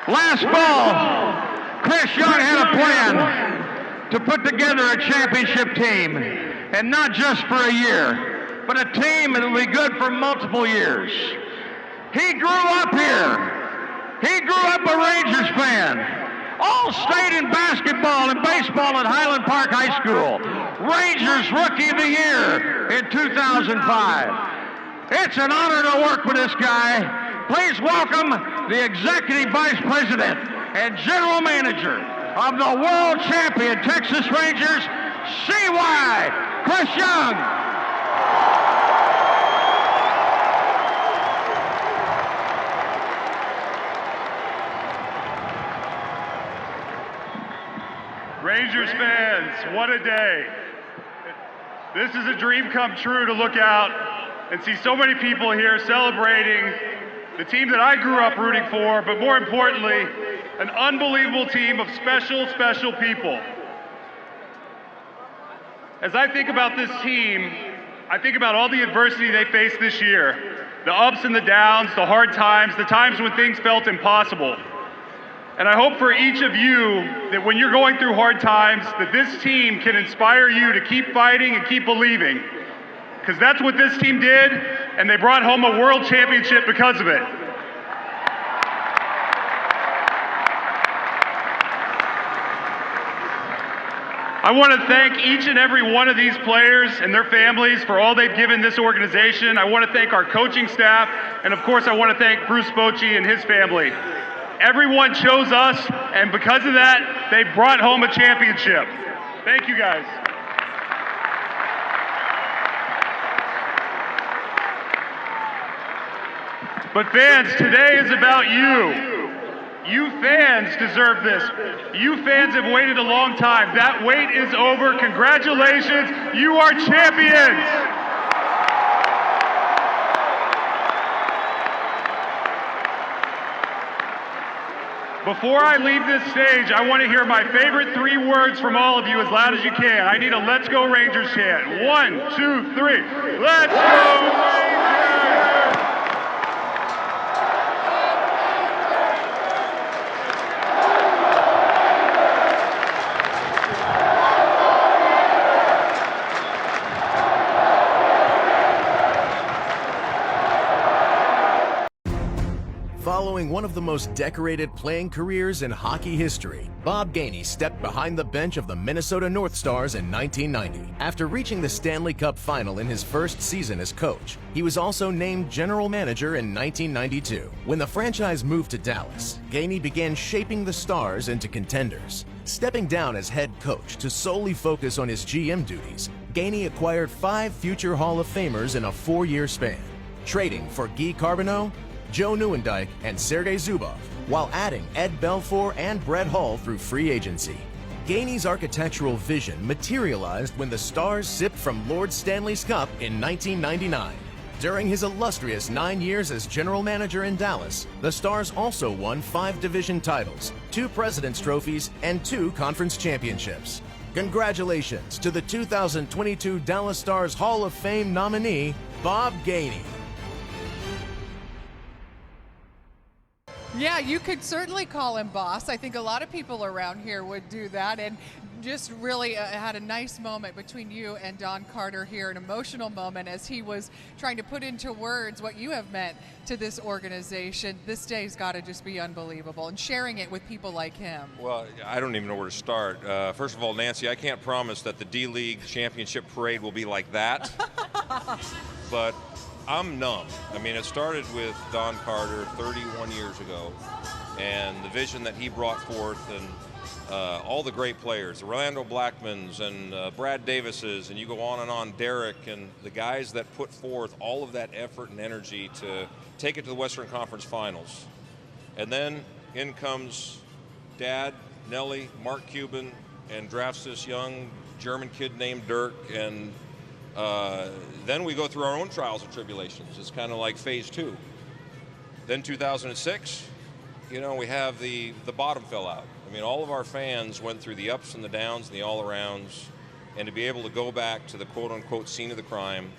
Last fall, Chris Young had a plan to put together a championship team, and not just for a year, but a team that will be good for multiple years. He grew up here. He grew up a Rangers fan. All-state in basketball and baseball at Highland Park High School. Rangers Rookie of the Year in 2005. It's an honor to work with this guy. Please welcome the Executive Vice President and General Manager of the World Champion Texas Rangers, CY Chris Young. Rangers fans, what a day. This is a dream come true to look out and see so many people here celebrating the team that I grew up rooting for, but more importantly, an unbelievable team of special, special people. As I think about this team, I think about all the adversity they faced this year, the ups and the downs, the hard times, the times when things felt impossible. And I hope for each of you that when you're going through hard times, that this team can inspire you to keep fighting and keep believing. Because that's what this team did, and they brought home a world championship because of it. I want to thank each and every one of these players and their families for all they've given this organization. I want to thank our coaching staff, and of course I want to thank Bruce Bochy and his family. Everyone chose us, and because of that, they brought home a championship. Thank you guys. But fans, today is about you. You fans deserve this. You fans have waited a long time. That wait is over. Congratulations, you are champions. Before I leave this stage, I want to hear my favorite 3 words from all of you as loud as you can. I need a Let's Go Rangers chant. 1, 2, 3. Let's go Rangers! Following one of the most decorated playing careers in hockey history, Bob Gainey stepped behind the bench of the Minnesota North Stars in 1990. After reaching the Stanley Cup final in his first season as coach, he was also named general manager in 1992. When the franchise moved to Dallas, Gainey began shaping the Stars into contenders. Stepping down as head coach to solely focus on his GM duties, Gainey acquired 5 future Hall of Famers in a 4-year span, trading for Guy Carbonneau, Joe Nieuwendyk, and Sergei Zubov, while adding Ed Belfour and Brett Hull through free agency. Gainey's architectural vision materialized when the Stars sipped from Lord Stanley's Cup in 1999. During his illustrious 9 years as general manager in Dallas, the Stars also won 5 division titles, 2 President's Trophies, and 2 conference championships. Congratulations to the 2022 Dallas Stars Hall of Fame nominee, Bob Gainey. Yeah, you could certainly call him boss. I think a lot of people around here would do that, and just really had a nice moment between you and Don Carter here, an emotional moment as he was trying to put into words what you have meant to this organization. This day's got to just be unbelievable, and sharing it with people like him. Well, I don't even know where to start. First of all, Nancy, I can't promise that the D-League championship parade will be like that, but I'm numb. I mean, it started with Don Carter 31 years ago, and the vision that he brought forth, and all the great players, the Orlando Blackmans and Brad Davises, and you go on, Derek, and the guys that put forth all of that effort and energy to take it to the Western Conference Finals. And then in comes Dad, Nelly, Mark Cuban, and drafts this young German kid named Dirk, and then we go through our own trials and tribulations. It's kind of like phase 2. Then 2006, you know, we have the bottom fell out. I mean, all of our fans went through the ups and the downs and the all-arounds, and to be able to go back to the quote-unquote scene of the crime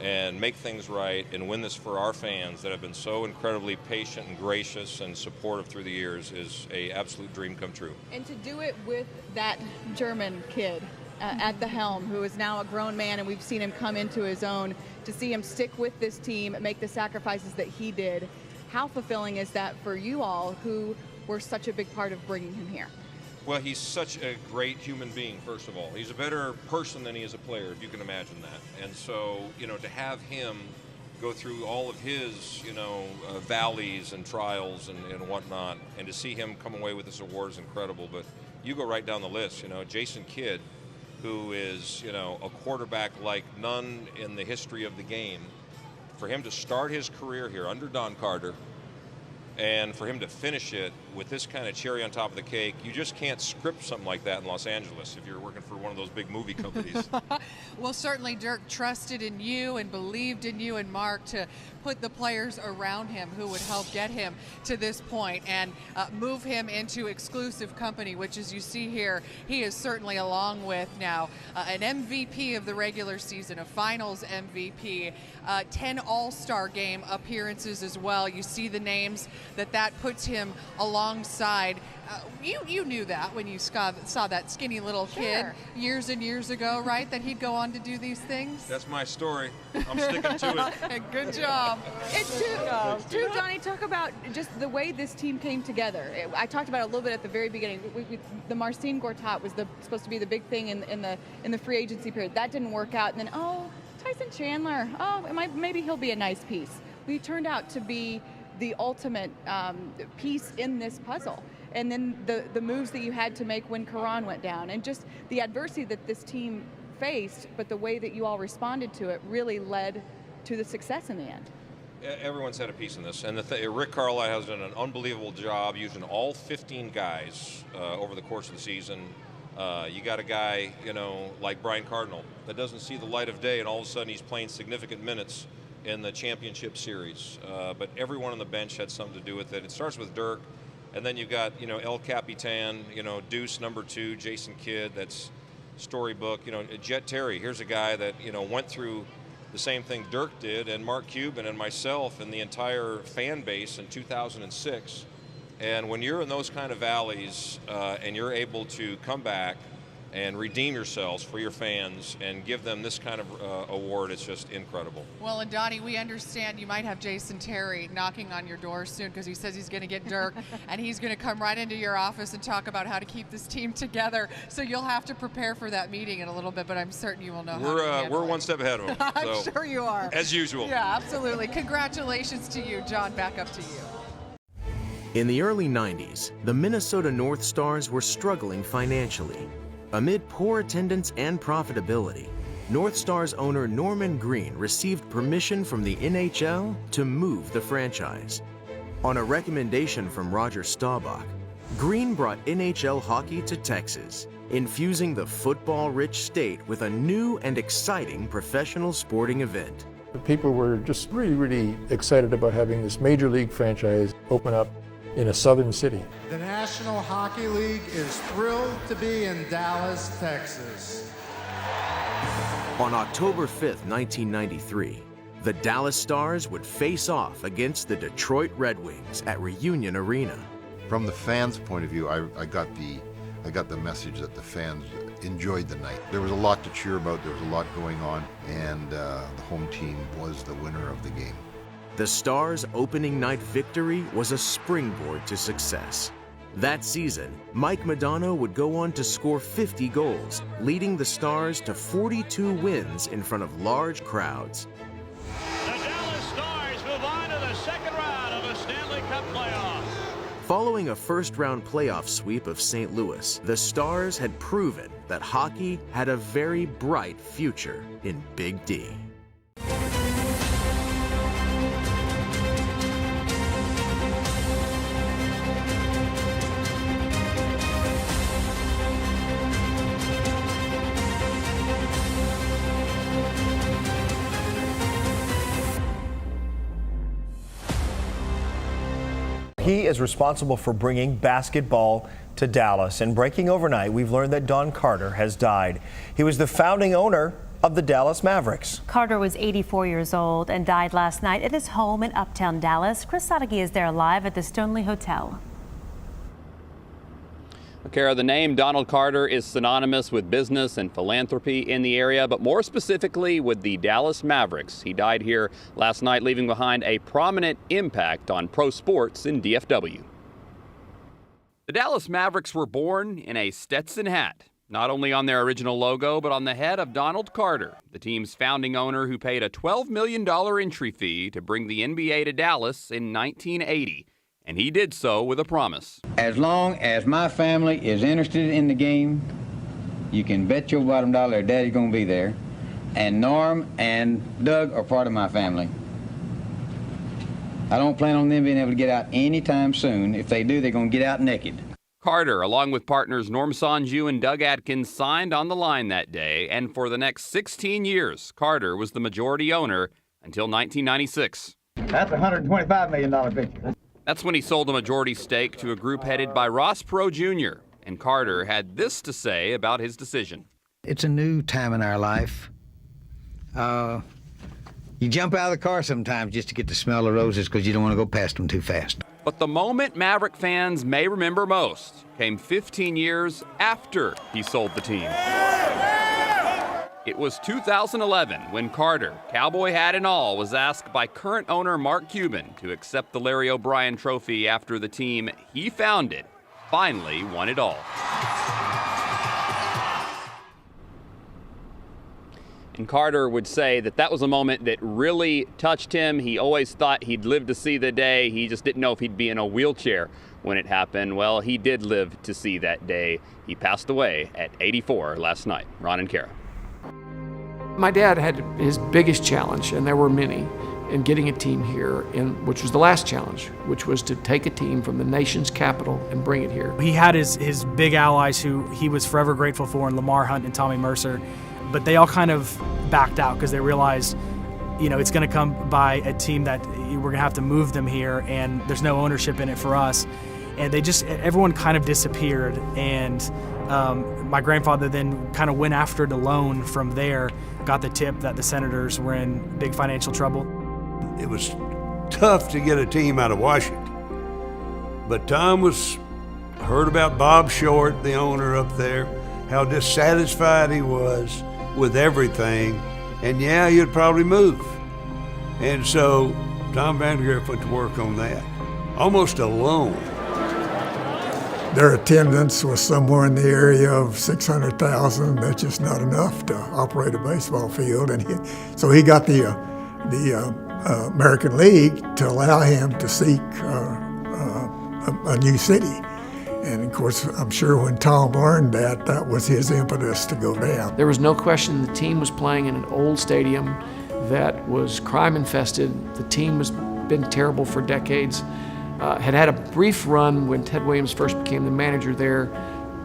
and make things right and win this for our fans that have been so incredibly patient and gracious and supportive through the years is a absolute dream come true. And to do it with that German kid at the helm, who is now a grown man, and we've seen him come into his own, to see him stick with this team, make the sacrifices that he did, how fulfilling is that for you all who were such a big part of bringing him here? Well, he's such a great human being, first of all. He's a better person than he is a player, if you can imagine that. And so, to have him go through all of his, valleys and trials and whatnot, and to see him come away with this award is incredible. But you go right down the list, Jason Kidd, who is, a quarterback like none in the history of the game. For him to start his career here under Don Carter, and for him to finish it with this kind of cherry on top of the cake, you just can't script something like that in Los Angeles if you're working for one of those big movie companies. Well, certainly Dirk trusted in you and believed in you and Mark to put the players around him who would help get him to this point and move him into exclusive company, which, as you see here, he is certainly along with now an MVP of the regular season, a finals MVP, 10 all-star game appearances as well. You see the names that puts him alongside. You knew that when you saw that skinny little kid years and years ago, right? That he'd go on to do these things? That's my story. I'm sticking to it. Good job. And too, Donnie, talk about just the way this team came together. I talked about it a little bit at the very beginning. The Marcin Gortat was supposed to be the big thing in the free agency period. That didn't work out. And then, Tyson Chandler. Maybe he'll be a nice piece. We turned out to be the ultimate piece in this puzzle. And then the moves that you had to make when Karan went down, and just the adversity that this team faced, but the way that you all responded to it really led to the success in the end. Everyone's had a piece in this, and Rick Carlisle has done an unbelievable job using all 15 guys over the course of the season. You got a guy, like Brian Cardinal, that doesn't see the light of day, and all of a sudden he's playing significant minutes in the championship series. But everyone on the bench had something to do with it. It starts with Dirk, and then you've got, El Capitan, Deuce #2, Jason Kidd, that's storybook. Jet Terry, here's a guy that, went through the same thing Dirk did, and Mark Cuban and myself and the entire fan base in 2006. And when you're in those kind of valleys and you're able to come back and redeem yourselves for your fans and give them this kind of award, it's just incredible. Well, and Donnie, we understand you might have Jason Terry knocking on your door soon, because he says he's going to get Dirk and he's going to come right into your office and talk about how to keep this team together. So you'll have to prepare for that meeting in a little bit, but I'm certain you will know how to handle We're one step ahead of him. I'm sure you are. As usual. Yeah, absolutely. Congratulations to you, John. Back up to you. In the early 90s, the Minnesota North Stars were struggling financially. Amid poor attendance and profitability, North Stars owner Norman Green received permission from the NHL to move the franchise. On a recommendation from Roger Staubach, Green brought NHL hockey to Texas, infusing the football-rich state with a new and exciting professional sporting event. The people were just really, really excited about having this major league franchise open up in a southern city. The National Hockey League is thrilled to be in Dallas, Texas. On October 5th, 1993, the Dallas Stars would face off against the Detroit Red Wings at Reunion Arena. From the fans' point of view, I got the message that the fans enjoyed the night. There was a lot to cheer about, there was a lot going on, and the home team was the winner of the game. The Stars' opening night victory was a springboard to success. That season, Mike Modano would go on to score 50 goals, leading the Stars to 42 wins in front of large crowds. The Dallas Stars move on to the second round of the Stanley Cup playoffs. Following a first-round playoff sweep of St. Louis, the Stars had proven that hockey had a very bright future in Big D. He is responsible for bringing basketball to Dallas. And breaking overnight, we've learned that Don Carter has died. He was the founding owner of the Dallas Mavericks. Carter was 84 years old and died last night at his home in Uptown Dallas. Chris Sadeghi is there live at the Stoneleigh Hotel. Kara, the name Donald Carter is synonymous with business and philanthropy in the area, but more specifically with the Dallas Mavericks. He died here last night, leaving behind a prominent impact on pro sports in DFW. The Dallas Mavericks were born in a Stetson hat, not only on their original logo, but on the head of Donald Carter, the team's founding owner who paid a $12 million entry fee to bring the NBA to Dallas in 1980. And he did so with a promise. As long as my family is interested in the game, you can bet your bottom dollar Daddy's gonna be there. And Norm and Doug are part of my family. I don't plan on them being able to get out anytime soon. If they do, they're gonna get out naked. Carter, along with partners Norm Sonju and Doug Atkins, signed on the line that day. And for the next 16 years, Carter was the majority owner until 1996. That's a $125 million picture. That's when he sold a majority stake to a group headed by Ross Perot Jr. And Carter had this to say about his decision. It's a new time in our life. You jump out of the car sometimes just to get the smell of roses because you don't want to go past them too fast. But the moment Maverick fans may remember most came 15 years after he sold the team. It was 2011 when Carter, cowboy hat and all, was asked by current owner Mark Cuban to accept the Larry O'Brien Trophy after the team he founded finally won it all. And Carter would say that that was a moment that really touched him. He always thought he'd live to see the day. He just didn't know if he'd be in a wheelchair when it happened. Well, he did live to see that day. He passed away at 84 last night. Ron and Kara. My dad had his biggest challenge, and there were many, in getting a team here, which was the last challenge, which was to take a team from the nation's capital and bring it here. He had his big allies who he was forever grateful for, in Lamar Hunt and Tommy Mercer, but they all kind of backed out because they realized, it's going to come by a team that we're going to have to move them here, and there's no ownership in it for us. And everyone kind of disappeared, and my grandfather then kind of went after it alone from there, got the tip that the Senators were in big financial trouble. It was tough to get a team out of Washington, but Tom heard about Bob Short, the owner up there, how dissatisfied he was with everything, and he'd probably move. And so Tom Vandergriff went to work on that, almost alone. Their attendance was somewhere in the area of 600,000. That's just not enough to operate a baseball field. And so he got the American League to allow him to seek a new city. And of course, I'm sure when Tom learned that was his impetus to go down. There was no question the team was playing in an old stadium that was crime infested. The team has been terrible for decades. Had a brief run when Ted Williams first became the manager there,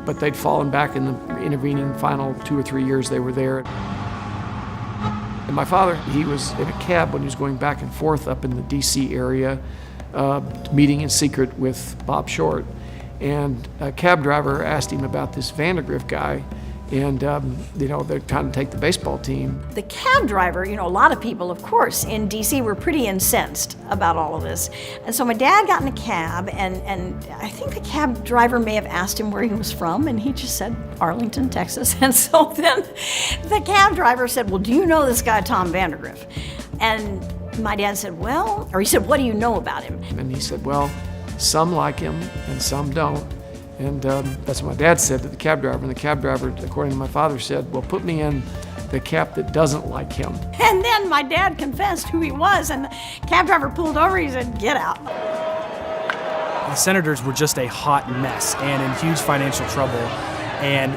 but they'd fallen back in the intervening final 2 or 3 years they were there. And my father, he was in a cab when he was going back and forth up in the D.C. area, meeting in secret with Bob Short. And a cab driver asked him about this Vandergriff guy, and they're trying to take the baseball team. The cab driver, a lot of people, of course, in D.C. were pretty incensed about all of this. And so my dad got in a cab, and I think the cab driver may have asked him where he was from, and he just said, Arlington, Texas. And so then the cab driver said, well, do you know this guy, Tom Vandergriff? And my dad said, he said, what do you know about him? And he said, well, some like him and some don't. And that's what my dad said to the cab driver. And the cab driver, according to my father, said, well, put me in the cab that doesn't like him. And then my dad confessed who he was, and the cab driver pulled over. He said, get out. The Senators were just a hot mess and in huge financial trouble.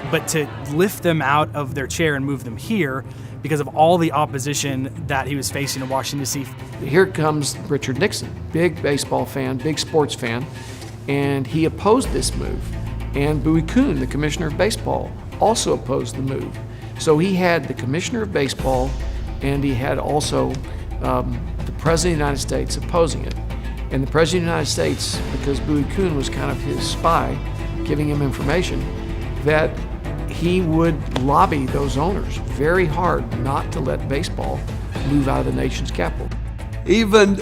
But to lift them out of their chair and move them here because of all the opposition that he was facing in Washington, D.C. Here comes Richard Nixon, big baseball fan, big sports fan. And he opposed this move. And Bowie Kuhn, the commissioner of baseball, also opposed the move. So he had the commissioner of baseball, and he had also the president of the United States opposing it. And the president of the United States, because Bowie Kuhn was kind of his spy, giving him information, that he would lobby those owners very hard not to let baseball move out of the nation's capital. Even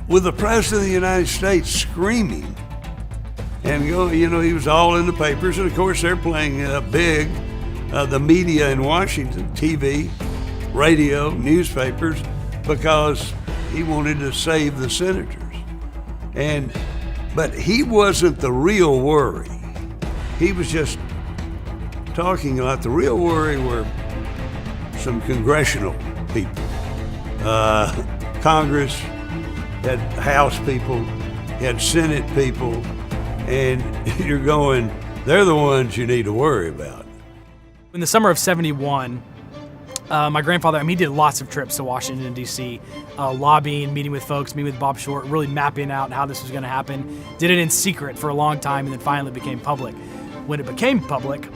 with the President of the United States screaming, and you know, he was all in the papers, and of course they're playing big, the media in Washington, TV, radio, newspapers, because he wanted to save the senators. But he wasn't the real worry. He was just talking about the real worry were some congressional people. Congress had House people, had Senate people, and you're going, they're the ones you need to worry about. In the summer of '71, my grandfather, he did lots of trips to Washington, D.C., lobbying, meeting with folks, meeting with Bob Short, really mapping out how this was going to happen. Did it in secret for a long time, and then finally became public. When it became public,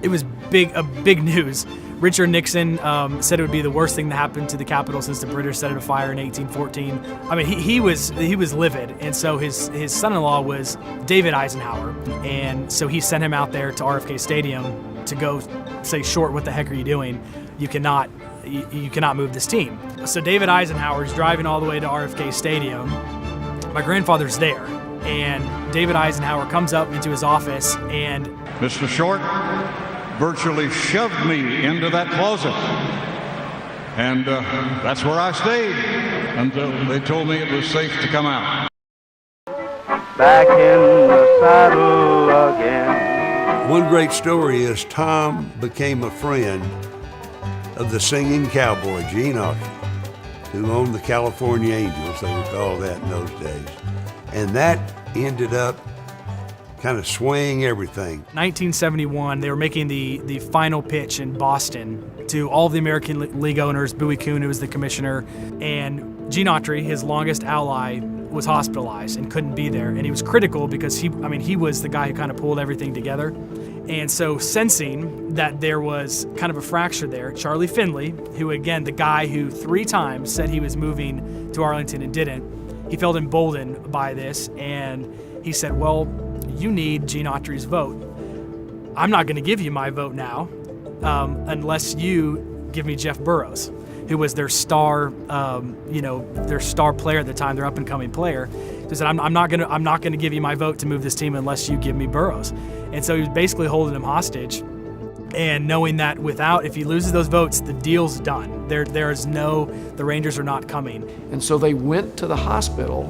it was a big news. Richard Nixon said it would be the worst thing that happened to the Capitol since the British set it afire in 1814. I mean, he was livid, and so his son-in-law was David Eisenhower, and so he sent him out there to RFK Stadium to go say, Short, what the heck are you doing? You cannot move this team. So David Eisenhower's driving all the way to RFK Stadium. My grandfather's there, and David Eisenhower comes up into his office and... Mr. Short virtually shoved me into that closet. And that's where I stayed until they told me it was safe to come out. Back in the saddle again. One great story is Tom became a friend of the singing cowboy, Gene Autry, who owned the California Angels, they would call that in those days. And that ended up kind of swaying everything. 1971, they were making the final pitch in Boston to all of the American League owners, Bowie Kuhn, who was the commissioner, and Gene Autry, his longest ally, was hospitalized and couldn't be there. And he was critical because he was the guy who kind of pulled everything together. And so sensing that there was kind of a fracture there, Charlie Finley, who again, the guy who 3 times said he was moving to Arlington and didn't, he felt emboldened by this, and he said, well, you need Gene Autry's vote. I'm not going to give you my vote now unless you give me Jeff Burroughs, who was their star, their star player at the time, their up-and-coming player. He said, I'm not going to give you my vote to move this team unless you give me Burroughs. And so he was basically holding him hostage, and knowing that if he loses those votes, the deal's done. The Rangers are not coming. And so they went to the hospital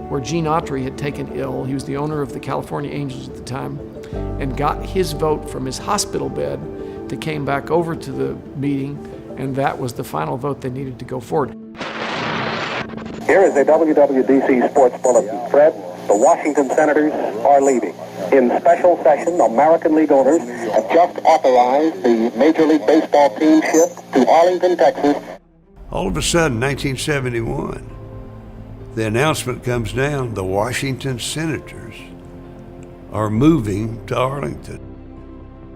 where Gene Autry had taken ill. He was the owner of the California Angels at the time, and got his vote from his hospital bed. They came back over to the meeting, and that was the final vote they needed to go forward. Here is a WWDC Sports Bulletin. Fred, the Washington Senators are leaving. In special session, American League owners have just authorized the Major League Baseball team shift to Arlington, Texas. All of a sudden, 1971, the announcement comes down, the Washington Senators are moving to Arlington.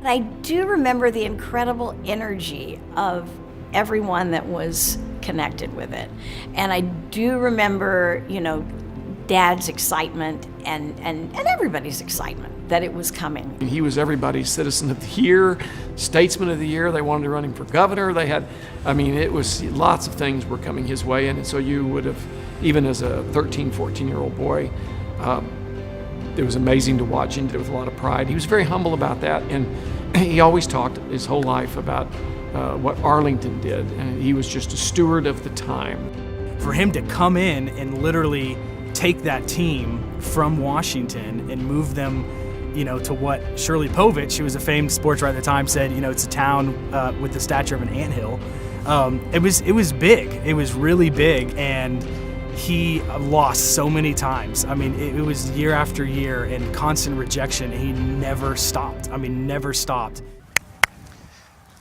I do remember the incredible energy of everyone that was connected with it. And I do remember, Dad's excitement and everybody's excitement that it was coming. He was everybody's Citizen of the Year, Statesman of the Year. They wanted to run him for governor. It was lots of things were coming his way. And so you would have, even as a 13, 14-year-old boy, it was amazing to watch him. Did it with a lot of pride. He was very humble about that. And he always talked his whole life about what Arlington did. And he was just a steward of the time. For him to come in and literally take that team from Washington and move them, to what Shirley Povich, who was a famed sports writer at the time, said, it's a town with the stature of an anthill. It was big. It was really big, and he lost so many times. It was year after year and constant rejection. And he never stopped. Never stopped.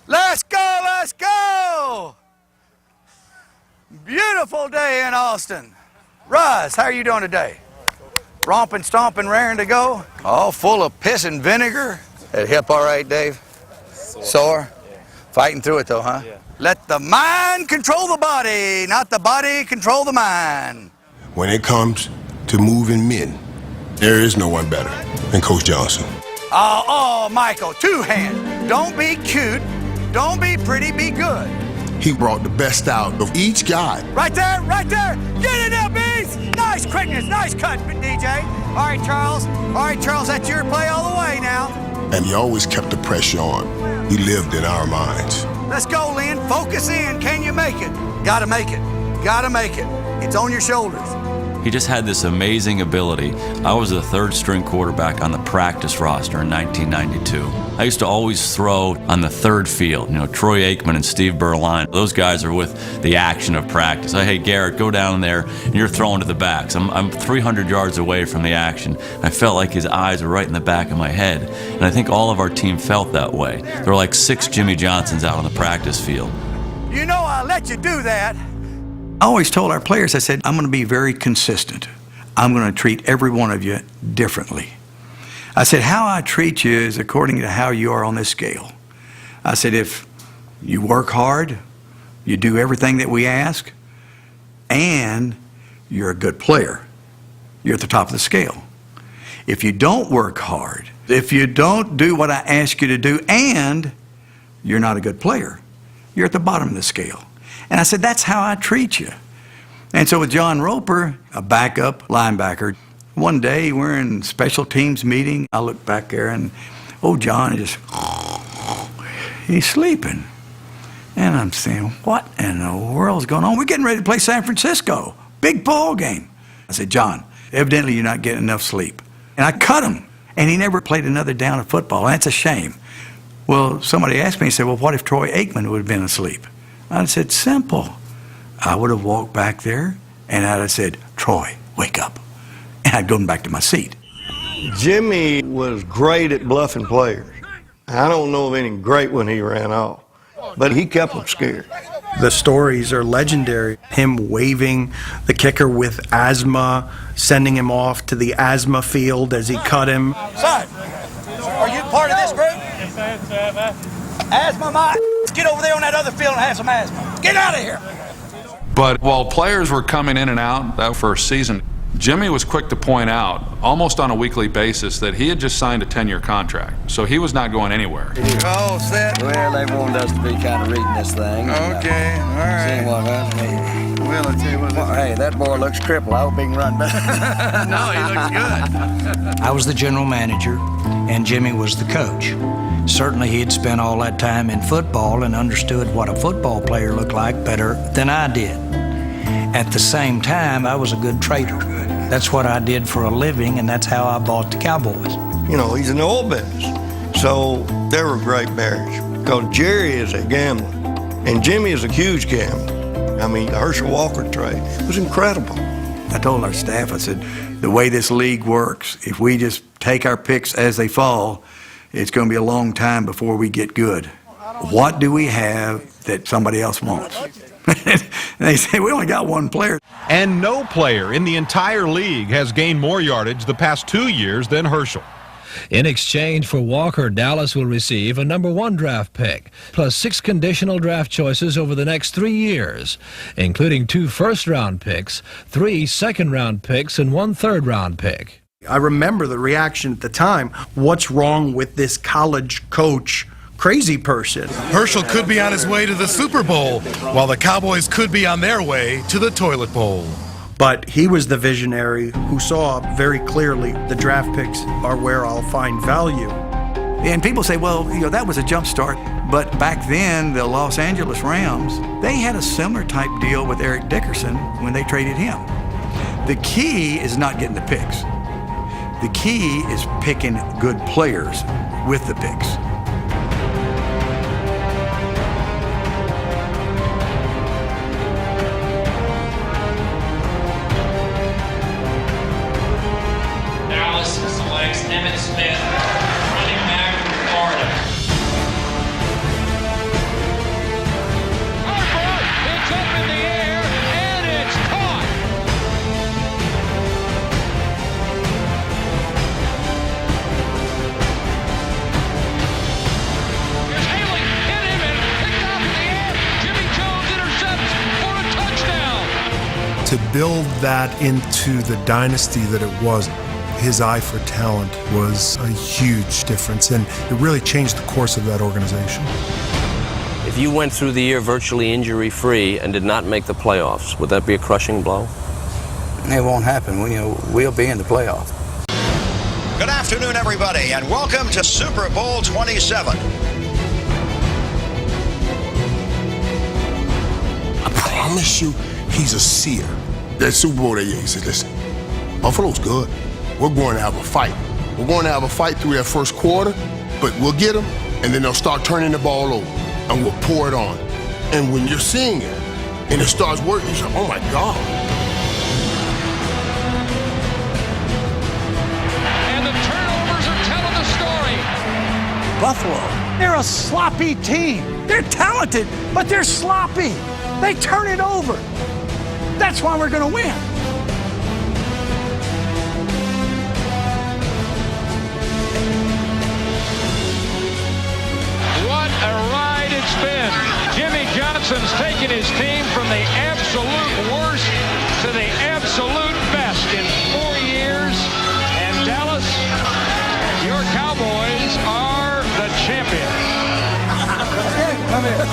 Let's go, let's go! Beautiful day in Austin. Russ, how are you doing today? Romping, stomping, raring to go? All full of piss and vinegar? That hip all right, Dave? Sore? Yeah. Fighting through it though, huh? Yeah. Let the mind control the body, not the body control the mind. When it comes to moving men, there is no one better than Coach Johnson. Oh, Michael, 2 hands. Don't be cute. Don't be pretty, be good. He brought the best out of each guy. Right there, right there. Get it now, Bees. Nice quickness, nice cut, DJ. All right, Charles, that's your play all the way now. And he always kept the pressure on. He lived in our minds. Let's go, Lynn. Focus in. Can you make it? Gotta make it. Gotta make it. It's on your shoulders. He just had this amazing ability. I was the third string quarterback on the practice roster in 1992. I used to always throw on the third field. You know, Troy Aikman and Steve Berline, those guys are with the action of practice. Hey, Garrett, go down there, and you're throwing to the backs. I'm 300 yards away from the action. I felt like his eyes were right in the back of my head, and I think all of our team felt that way. There were like 6 Jimmy Johnsons out on the practice field. You know I let you do that. I always told our players, I said, I'm going to be very consistent. I'm going to treat every one of you differently. I said, how I treat you is according to how you are on this scale. I said, if you work hard, you do everything that we ask, and you're a good player, you're at the top of the scale. If you don't work hard, if you don't do what I ask you to do, and you're not a good player, you're at the bottom of the scale. And I said, that's how I treat you. And so with John Roper, a backup linebacker, one day we're in special teams meeting. I look back there and, John is he's sleeping. And I'm saying, what in the world's going on? We're getting ready to play San Francisco. Big ball game. I said, John, evidently you're not getting enough sleep. And I cut him. And he never played another down of football. And that's a shame. Well, somebody asked me, he said, well, what if Troy Aikman would have been asleep? I said, simple. I would have walked back there and I'd have said, Troy, wake up. And I'd gone back to my seat. Jimmy was great at bluffing players. I don't know of any great when he ran off, but he kept them scared. The stories are legendary. Him waving the kicker with asthma, sending him off to the asthma field as he cut him. Son, are you part of this group? Asthma, let's get over there on that other field and have some asthma. Get out of here. But while players were coming in and out that first season, Jimmy was quick to point out, almost on a weekly basis, that he had just signed a 10-year contract, so he was not going anywhere. All set. Well, they wanted us to be kind of reading this thing. Okay, all right. Seeing what happens. Well, I'll tell you what. Hey, that boy looks crippled. I hope he can run better. No, he looks good. I was the general manager, and Jimmy was the coach. Certainly he had spent all that time in football and understood what a football player looked like better than I did. At the same time, I was a good trader. That's what I did for a living, and that's how I bought the Cowboys. You know, he's in the oil business, so they were great marriage. Because Jerry is a gambler, and Jimmy is a huge gambler. I mean, the Herschel Walker trade was incredible. I told our staff, I said, the way this league works, if we just take our picks as they fall, it's going to be a long time before we get good. What do we have that somebody else wants? And they say, we only got one player. And no player in the entire league has gained more yardage the past 2 years than Herschel. In exchange for Walker, Dallas will receive a #1 draft pick, plus 6 conditional draft choices over the next 3 years, including 2 first-round picks, 3 second-round picks, and 1 third-round pick. I remember the reaction at the time. What's wrong with this college coach crazy person? Herschel could be on his way to the Super Bowl, while the Cowboys could be on their way to the toilet bowl. But he was the visionary who saw very clearly the draft picks are where I'll find value. And people say, well, you know, that was a jump start. But back then, the Los Angeles Rams, they had a similar type deal with Eric Dickerson when they traded him. The key is not getting the picks. The key is picking good players with the picks. Dallas selects Emmitt Smith, running back from Florida. It's up in the air, and it's caught. Here's Haley, hit him and picked off in the air. Jimmy Jones intercepts for a touchdown. To build that into the dynasty that it was, His eye for talent was a huge difference, and it really changed the course of that organization. If you went through the year virtually injury-free and did not make the playoffs, would that be a crushing blow? It won't happen. We'll be in the playoffs. Good afternoon, everybody, and welcome to Super Bowl 27. I promise you, he's a seer. That Super Bowl that year, he said, listen, Buffalo's good. We're going to have a fight. We're going to have a fight through that first quarter, but we'll get them, and then they'll start turning the ball over, and we'll pour it on. And when you're seeing it, and it starts working, you're like, oh my God. And the turnovers are telling the story. Buffalo, they're a sloppy team. They're talented, but they're sloppy. They turn it over. That's why we're going to win. What a ride it's been. Jimmy Johnson's taken his team from the absolute worst to the absolute best in 4 years. And Dallas, your Cowboys are the champions. Come here.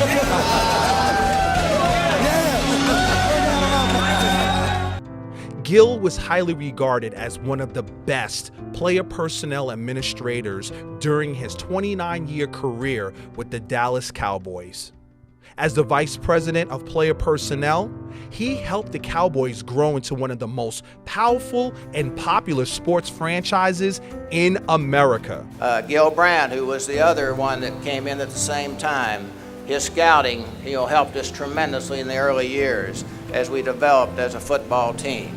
Gil was highly regarded as one of the best player personnel administrators during his 29-year career with the Dallas Cowboys. As the vice president of player personnel, he helped the Cowboys grow into one of the most powerful and popular sports franchises in America. Gil Brandt, who was the other one that came in at the same time, his scouting helped us tremendously in the early years as we developed as a football team.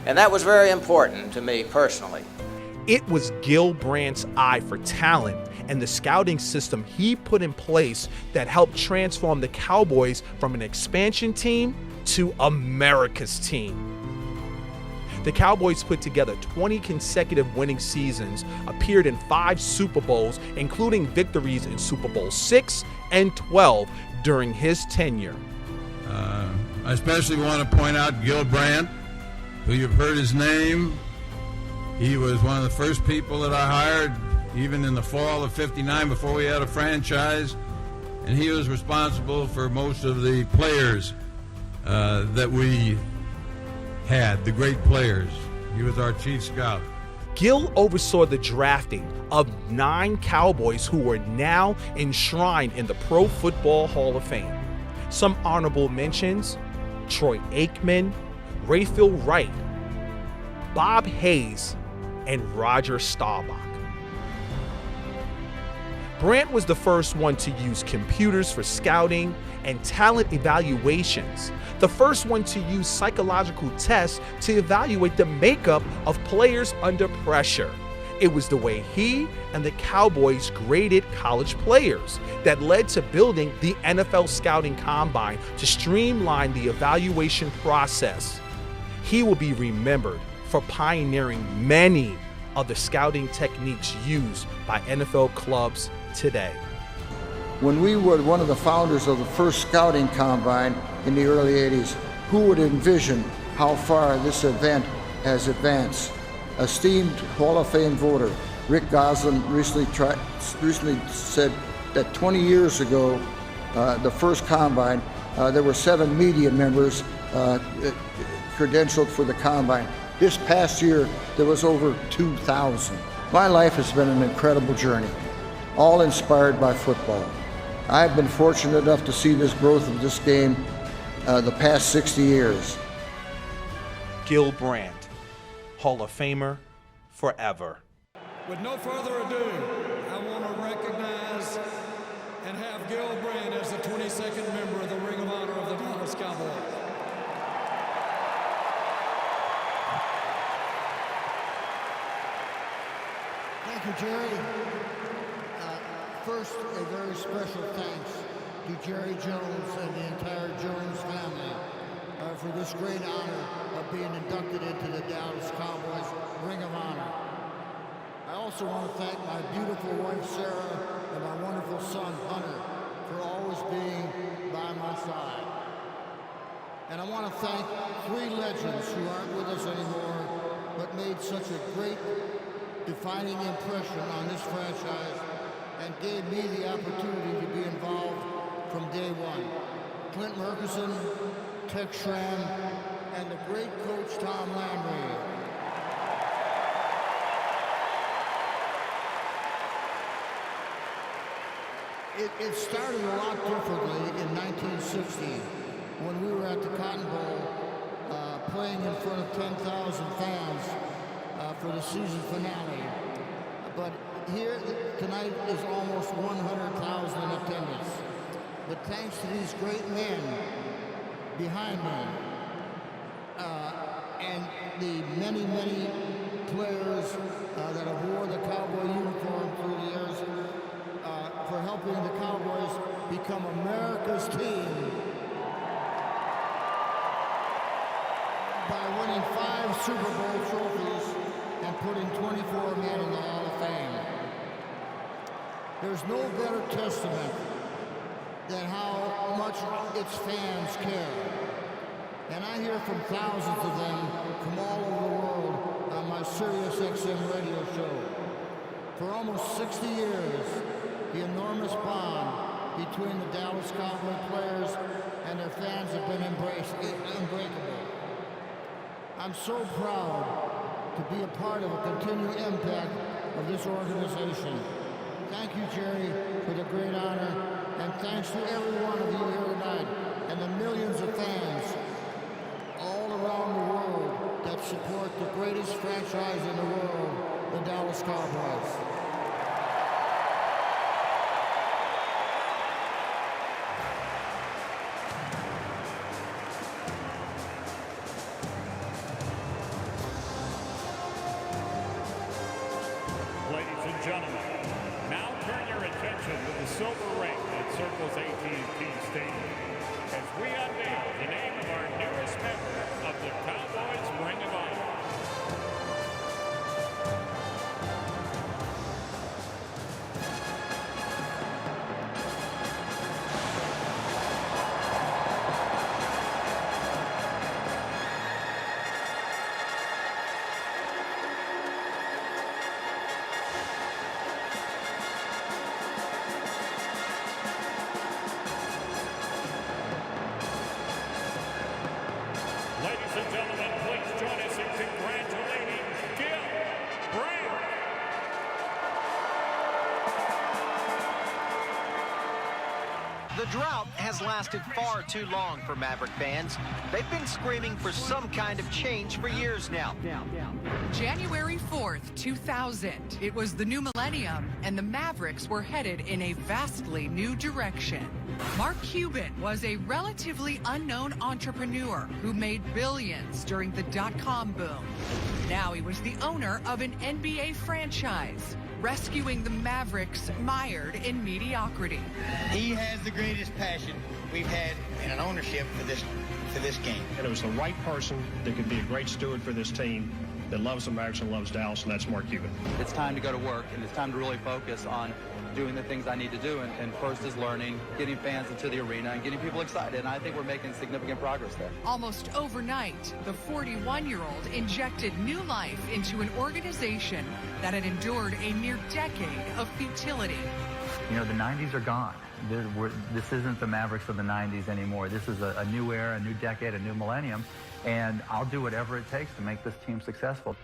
And that was very important to me personally. It was Gil Brandt's eye for talent and the scouting system he put in place that helped transform the Cowboys from an expansion team to America's team. The Cowboys put together 20 consecutive winning seasons, appeared in 5 Super Bowls, including victories in Super Bowl 6 and 12 during his tenure. I especially want to point out Gil Brandt, who you've heard his name. He was one of the first people that I hired, even in the fall of '59 before we had a franchise. And he was responsible for most of the players that we had, the great players. He was our chief scout. Gil oversaw the drafting of 9 Cowboys who were now enshrined in the Pro Football Hall of Fame. Some honorable mentions: Troy Aikman, Rayfield Wright, Bob Hayes, and Roger Staubach. Brandt was the first one to use computers for scouting and talent evaluations, the first one to use psychological tests to evaluate the makeup of players under pressure. It was the way he and the Cowboys graded college players that led to building the NFL Scouting Combine to streamline the evaluation process. He will be remembered for pioneering many of the scouting techniques used by NFL clubs today. When we were one of the founders of the first scouting combine in the early 80s, who would envision how far this event has advanced? Esteemed Hall of Fame voter Rick Goslin recently said that 20 years ago, the first combine, there were 7 media members credentialed for the combine. This past year, there was over 2,000. My life has been an incredible journey, all inspired by football. I've been fortunate enough to see this growth of this game the past 60 years. Gil Brandt, Hall of Famer forever. With no further ado, I want to recognize and have Gil Brandt as the 22nd member of the Ring of Honor of the Dallas Cowboys. Thank you, Jerry. First, a very special thanks to Jerry Jones and the entire Jones family for this great honor of being inducted into the Dallas Cowboys Ring of Honor. I also want to thank my beautiful wife, Sarah, and my wonderful son, Hunter, for always being by my side. And I want to thank 3 legends who aren't with us anymore, but made such a great defining impression on this franchise and gave me the opportunity to be involved from day one. Clint Murchison, Tex Schramm, and the great coach Tom Landry. It started a lot differently in 1960 when we were at the Cotton Bowl playing in front of 10,000 fans for the season finale. But here tonight is almost 100,000 in attendance. But thanks to these great men behind me and the many, many players that have worn the Cowboy uniform through the years, for helping the Cowboys become America's team by winning 5 Super Bowl trophies and putting 24 men in the Hall of Fame. There's no better testament than how much its fans care. And I hear from thousands of them from all over the world on my Sirius XM radio show. For almost 60 years, the enormous bond between the Dallas Cowboy players and their fans have been unbreakable. I'm so proud to be a part of a continuing impact of this organization. Thank you, Jerry, for the great honor, and thanks to every one of you here tonight and the millions of fans all around the world that support the greatest franchise in the world, the Dallas Cowboys. Gentlemen, now turn your attention to the silver ring that circles AT&T Stadium as we unveil the name of our newest member of the Cowboys Ring of Honor. Ladies and gentlemen, please join us in congratulating Gil Brandt. The drought has lasted far too long for Maverick fans. They've been screaming for some kind of change for years now. January 4th, 2000. It was the new millennium, and the Mavericks were headed in a vastly new direction. Mark Cuban was a relatively unknown entrepreneur who made billions during the dot-com boom. Now he was the owner of an NBA franchise, rescuing the Mavericks mired in mediocrity. He has the greatest passion we've had in an ownership for this game. And it was the right person that could be a great steward for this team that loves the Mavericks and loves Dallas, and that's Mark Cuban. It's time to go to work, and it's time to really focus on doing the things I need to do, and first is learning, getting fans into the arena, and getting people excited, and I think we're making significant progress there. Almost overnight, the 41-year-old injected new life into an organization that had endured a near decade of futility. You know, the 90s are gone. This isn't the Mavericks of the 90s anymore. This is a new era, a new decade, a new millennium, and I'll do whatever it takes to make this team successful.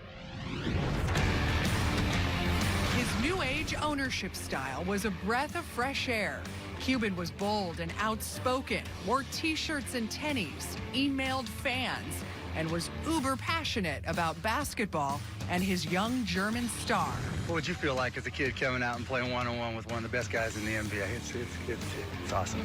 His new age ownership style was a breath of fresh air. Cuban was bold and outspoken, wore t-shirts and tennies, emailed fans, and was uber passionate about basketball and his young German star. What would you feel like as a kid coming out and playing one-on-one with one of the best guys in the NBA? It's awesome.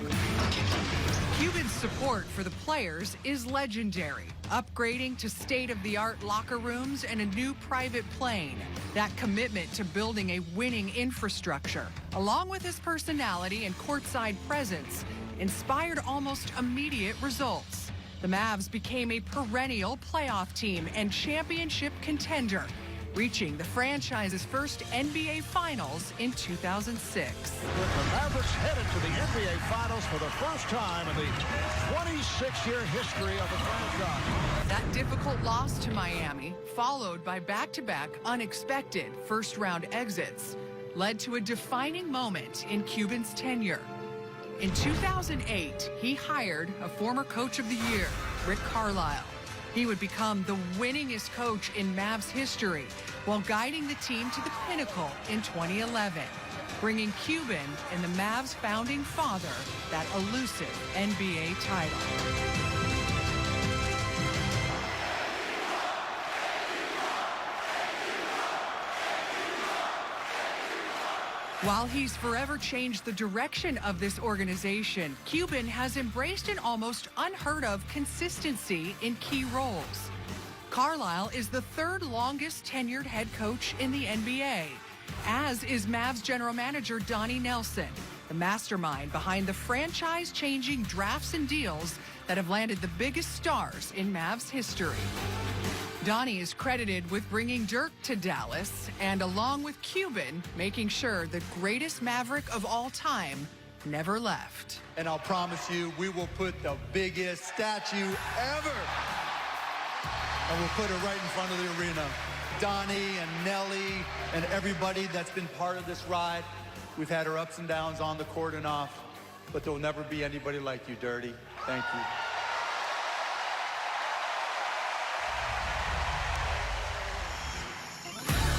Cuban's support for the players is legendary, upgrading to state-of-the-art locker rooms and a new private plane. That commitment to building a winning infrastructure, along with his personality and courtside presence, inspired almost immediate results. The Mavs became a perennial playoff team and championship contender. reaching the franchise's first NBA Finals in 2006. The Mavericks headed to the NBA Finals for the first time in the 26-year history of the franchise. That difficult loss to Miami, followed by back-to-back unexpected first-round exits, led to a defining moment in Cuban's tenure. In 2008, he hired a former Coach of the Year, Rick Carlisle. He would become the winningest coach in Mavs history while guiding the team to the pinnacle in 2011, bringing Cuban and the Mavs' founding father that elusive NBA title. While he's forever changed the direction of this organization, Cuban has embraced an almost unheard of consistency in key roles. Carlisle is the third longest tenured head coach in the NBA, as is Mavs general manager Donnie Nelson, the mastermind behind the franchise-changing drafts and deals that have landed the biggest stars in Mavs history. Donnie is credited with bringing Dirk to Dallas and, along with Cuban, making sure the greatest Maverick of all time never left. And I'll promise you, we will put the biggest statue ever. And we'll put it right in front of the arena. Donnie and Nelly and everybody that's been part of this ride. We've had our ups and downs on the court and off, but there'll never be anybody like you, Dirty. Thank you.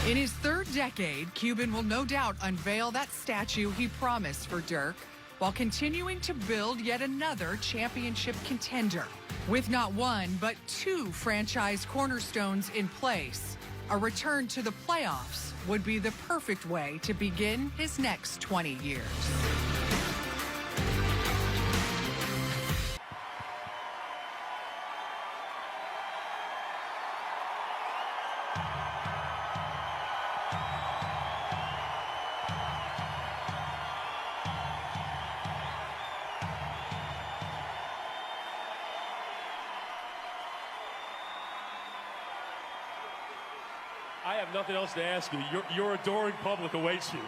In his third decade, Cuban will no doubt unveil that statue he promised for Dirk, while continuing to build yet another championship contender. With not one, but two franchise cornerstones in place, a return to the playoffs would be the perfect way to begin his next 20 years. I have nothing else to ask you. Your adoring public awaits you.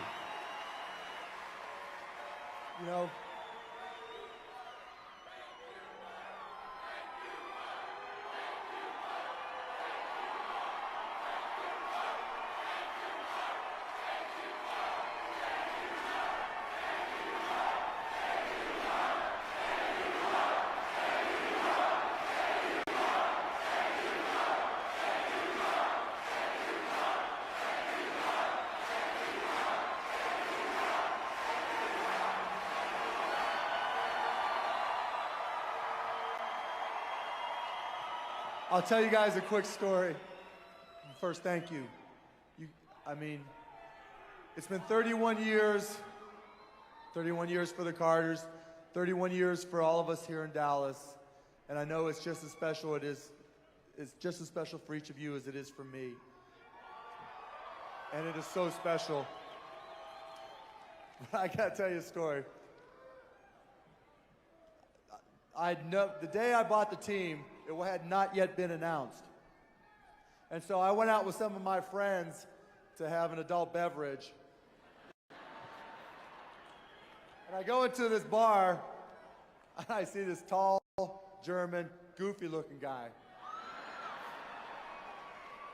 You know, I'll tell you guys a quick story. First, thank you. I mean, it's been 31 years. 31 years for the Carters. 31 years for all of us here in Dallas. And I know it's just as special. It's just as special for each of you as it is for me. And it is so special. I gotta tell you a story. The day I bought the team, it had not yet been announced. And so I went out with some of my friends to have an adult beverage. And I go into this bar, and I see this tall, German, goofy-looking guy.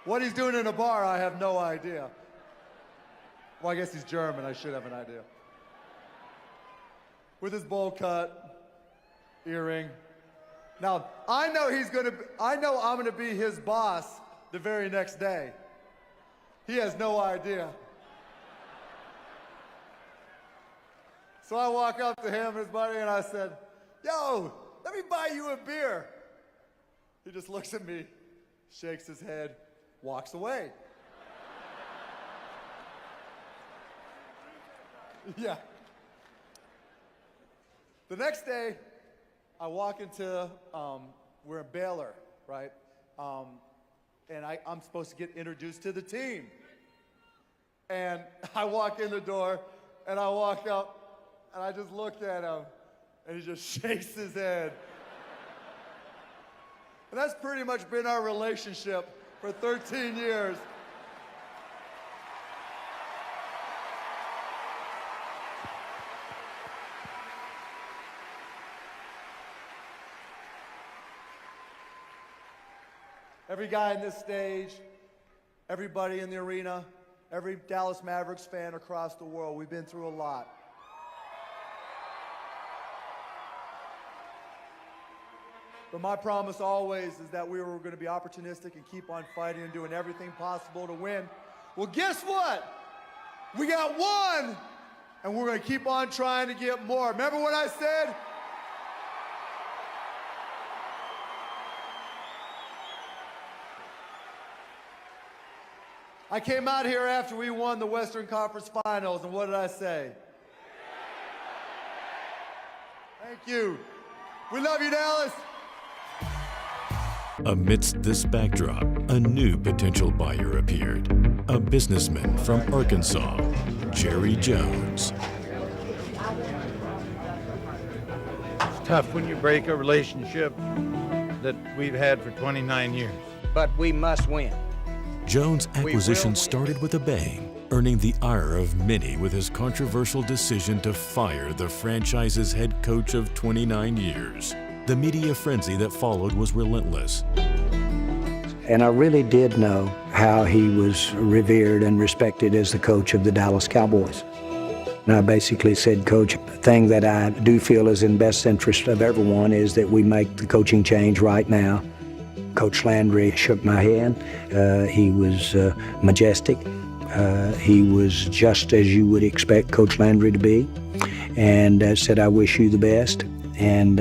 What he's doing in a bar, I have no idea. Well, I guess he's German. I should have an idea. With his bowl cut, earring. Now, I know I'm gonna be his boss the very next day. He has no idea. So I walk up to him and his buddy and I said, "Yo, let me buy you a beer." He just looks at me, shakes his head, walks away. Yeah. The next day, I walk into, we're in Baylor, right? And I'm supposed to get introduced to the team. And I walk in the door, and I walk up, and I just look at him, and he just shakes his head. And that's pretty much been our relationship for 13 years. every guy in this stage, everybody in the arena, every Dallas Mavericks fan across the world. We've been through a lot. But my promise always is that we were going to be opportunistic and keep on fighting and doing everything possible to win. Well, guess what? We got one, and we're going to keep on trying to get more. Remember what I said? I came out here after we won the Western Conference Finals, and what did I say? Thank you. We love you, Dallas. Amidst this backdrop, a new potential buyer appeared. A businessman from Arkansas, Jerry Jones. It's tough when you break a relationship that we've had for 29 years. But we must win. Jones' acquisition started with a bang, earning the ire of many with his controversial decision to fire the franchise's head coach of 29 years. The media frenzy that followed was relentless. And I really did know how he was revered and respected as the coach of the Dallas Cowboys. And I basically said, Coach, the thing that I do feel is in best interest of everyone is that we make the coaching change right now. Coach Landry shook my hand. He was majestic. He was just as you would expect Coach Landry to be, and said, I wish you the best, and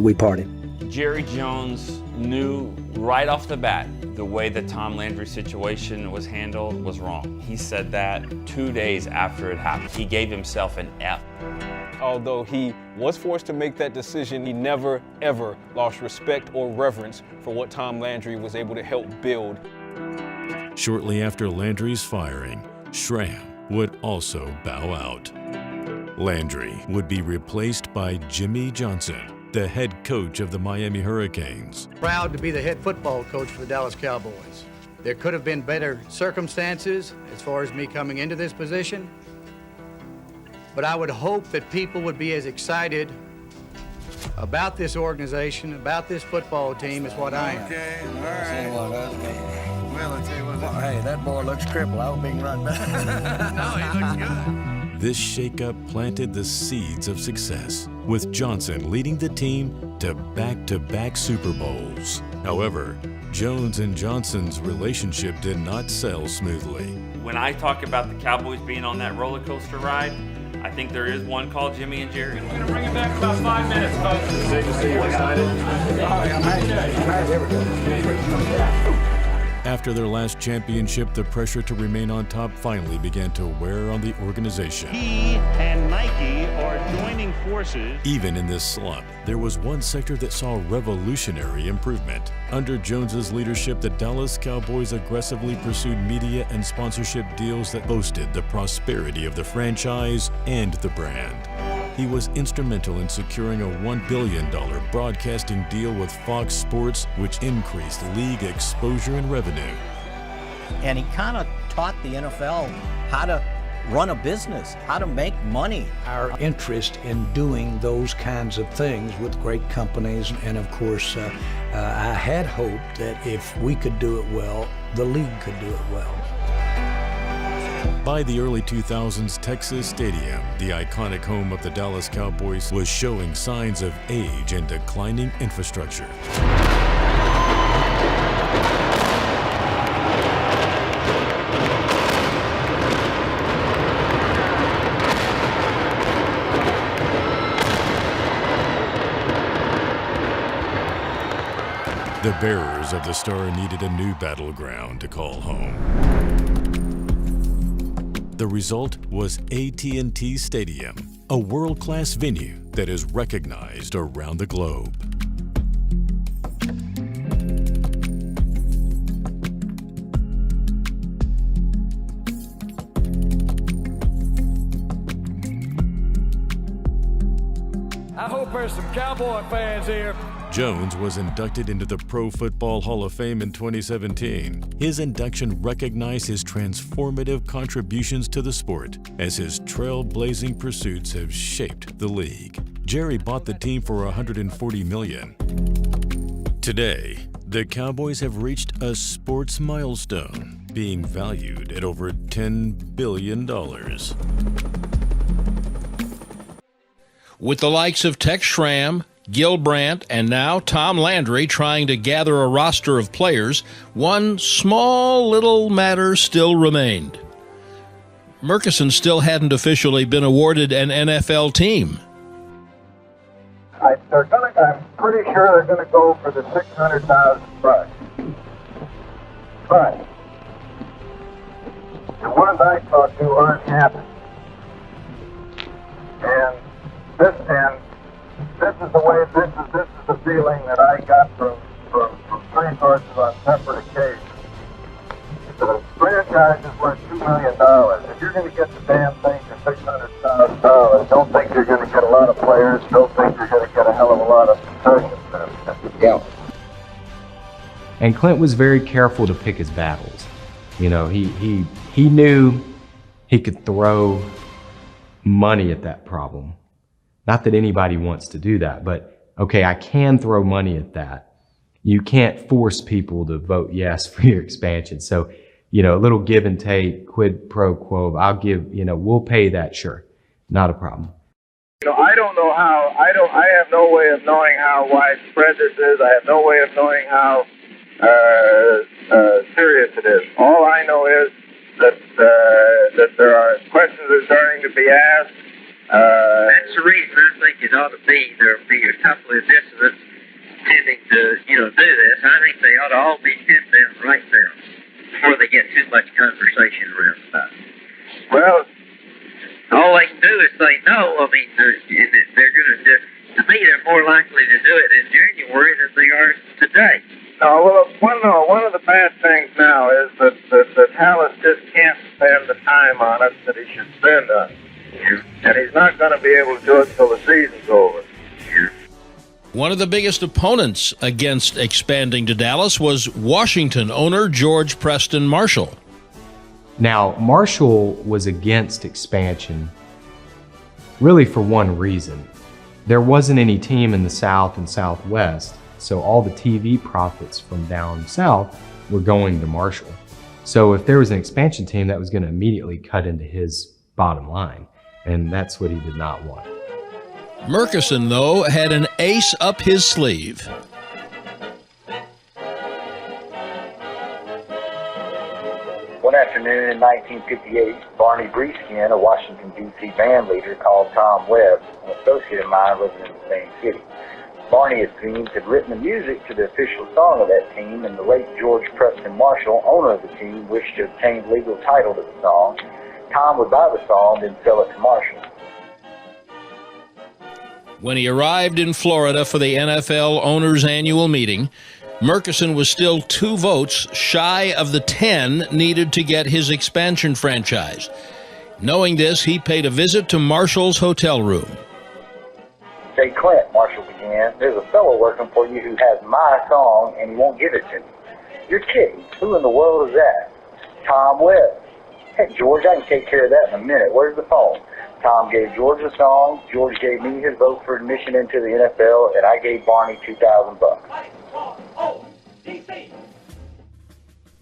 we parted. Jerry Jones knew right off the bat the way the Tom Landry situation was handled was wrong. He said that 2 days after it happened. He gave himself an F. Although he was forced to make that decision, he never, ever lost respect or reverence for what Tom Landry was able to help build. Shortly after Landry's firing, Schramm would also bow out. Landry would be replaced by Jimmy Johnson, the head coach of the Miami Hurricanes. Proud to be the head football coach for the Dallas Cowboys. There could have been better circumstances as far as me coming into this position, but I would hope that people would be as excited about this organization, about this football team as what I am. Okay, all right. Well, I'll tell you what, hey, that boy looks crippled. I hope he can run back. No, he looks good. This shakeup planted the seeds of success, with Johnson leading the team to back-to-back Super Bowls. However, Jones and Johnson's relationship did not sail smoothly. When I talk about the Cowboys being on that roller coaster ride, I think there is one called Jimmy and Jerry. We're going to bring it back about 5 minutes, folks. Safe to see you excited. After their last championship, the pressure to remain on top finally began to wear on the organization. He and Nike are joining forces. Even in this slump, there was one sector that saw revolutionary improvement. Under Jones's leadership, the Dallas Cowboys aggressively pursued media and sponsorship deals that boasted the prosperity of the franchise and the brand. He was instrumental in securing a $1 billion broadcasting deal with Fox Sports, which increased league exposure and revenue. And he kind of taught the NFL how to run a business, how to make money. Our interest in doing those kinds of things with great companies, and of course, I had hoped that if we could do it well, the league could do it well. By the early 2000s, Texas Stadium, the iconic home of the Dallas Cowboys, was showing signs of age and declining infrastructure. The bearers of the star needed a new battleground to call home. The result was AT&T Stadium, a world-class venue that is recognized around the globe. I hope there's some Cowboy fans here. Jones was inducted into the Pro Football Hall of Fame in 2017. His induction recognized his transformative contributions to the sport, as his trailblazing pursuits have shaped the league. Jerry bought the team for $140 million. Today, The Cowboys have reached a sports milestone, being valued at over $10 billion. With the likes of Tex Schramm, Gil Brandt, and now Tom Landry trying to gather a roster of players, one small little matter still remained. Murchison still hadn't officially been awarded an NFL team. I'm pretty sure they're going to go for the $600,000. But the ones I talked to aren't happy. And this is the way, this is the feeling that I got from three sources on separate occasions. The franchise is worth $2 million. If you're going to get the damn thing for $600,000, don't think you're going to get a lot of players. Don't think you're going to get a hell of a lot of concessions. Yeah. And Clint was very careful to pick his battles. You know, he knew he could throw money at that problem. Not that anybody wants to do that, but okay, I can throw money at that. You can't force people to vote yes for your expansion. So, you know, a little give and take, quid pro quo. I'll give, you know, we'll pay that, sure. Not a problem. You know, I don't know how, I have no way of knowing how widespread this is. I have no way of knowing how serious it is. All I know is that there are questions that are starting to be asked. That's the reason I think it ought to be, there'll be a couple of dissidents tending to, do this. I think they ought to all be pinned down right now before they get too much conversation around about it. Well, all they can do is say no. I mean, they're going to do, to me, they're more likely to do it in January than they are today. No, well, one of the bad things now is that Hallis just can't spend the time on it that he should spend on it. And he's not going to be able to do it until the season's over. One of the biggest opponents against expanding to Dallas was Washington owner George Preston Marshall. Now, Marshall was against expansion really for one reason. There wasn't any team in the South and Southwest, so all the TV profits from down south were going to Marshall. So if there was an expansion team, that was going to immediately cut into his bottom line, and that's what he did not want. Murchison, though, had an ace up his sleeve. One afternoon in 1958, Barney Breeskin, a Washington, D.C. band leader, called Tom Webb, an associate of mine living in the same city. Barney, it seems, had written the music to the official song of that team, and the late George Preston Marshall, owner of the team, wished to obtain legal title to the song. Tom would buy the song and sell it to Marshall. When he arrived in Florida for the NFL owners' annual meeting, Murchison was still 2 votes shy of the 10 needed to get his expansion franchise. Knowing this, he paid a visit to Marshall's hotel room. Say, Clint, Marshall began, there's a fellow working for you who has my song and he won't give it to me. You're kidding. Who in the world is that? Tom Webb. Hey, George, I can take care of that in a minute. Where's the phone? Tom gave George the song. George gave me his vote for admission into the NFL, and I gave Barney $2,000.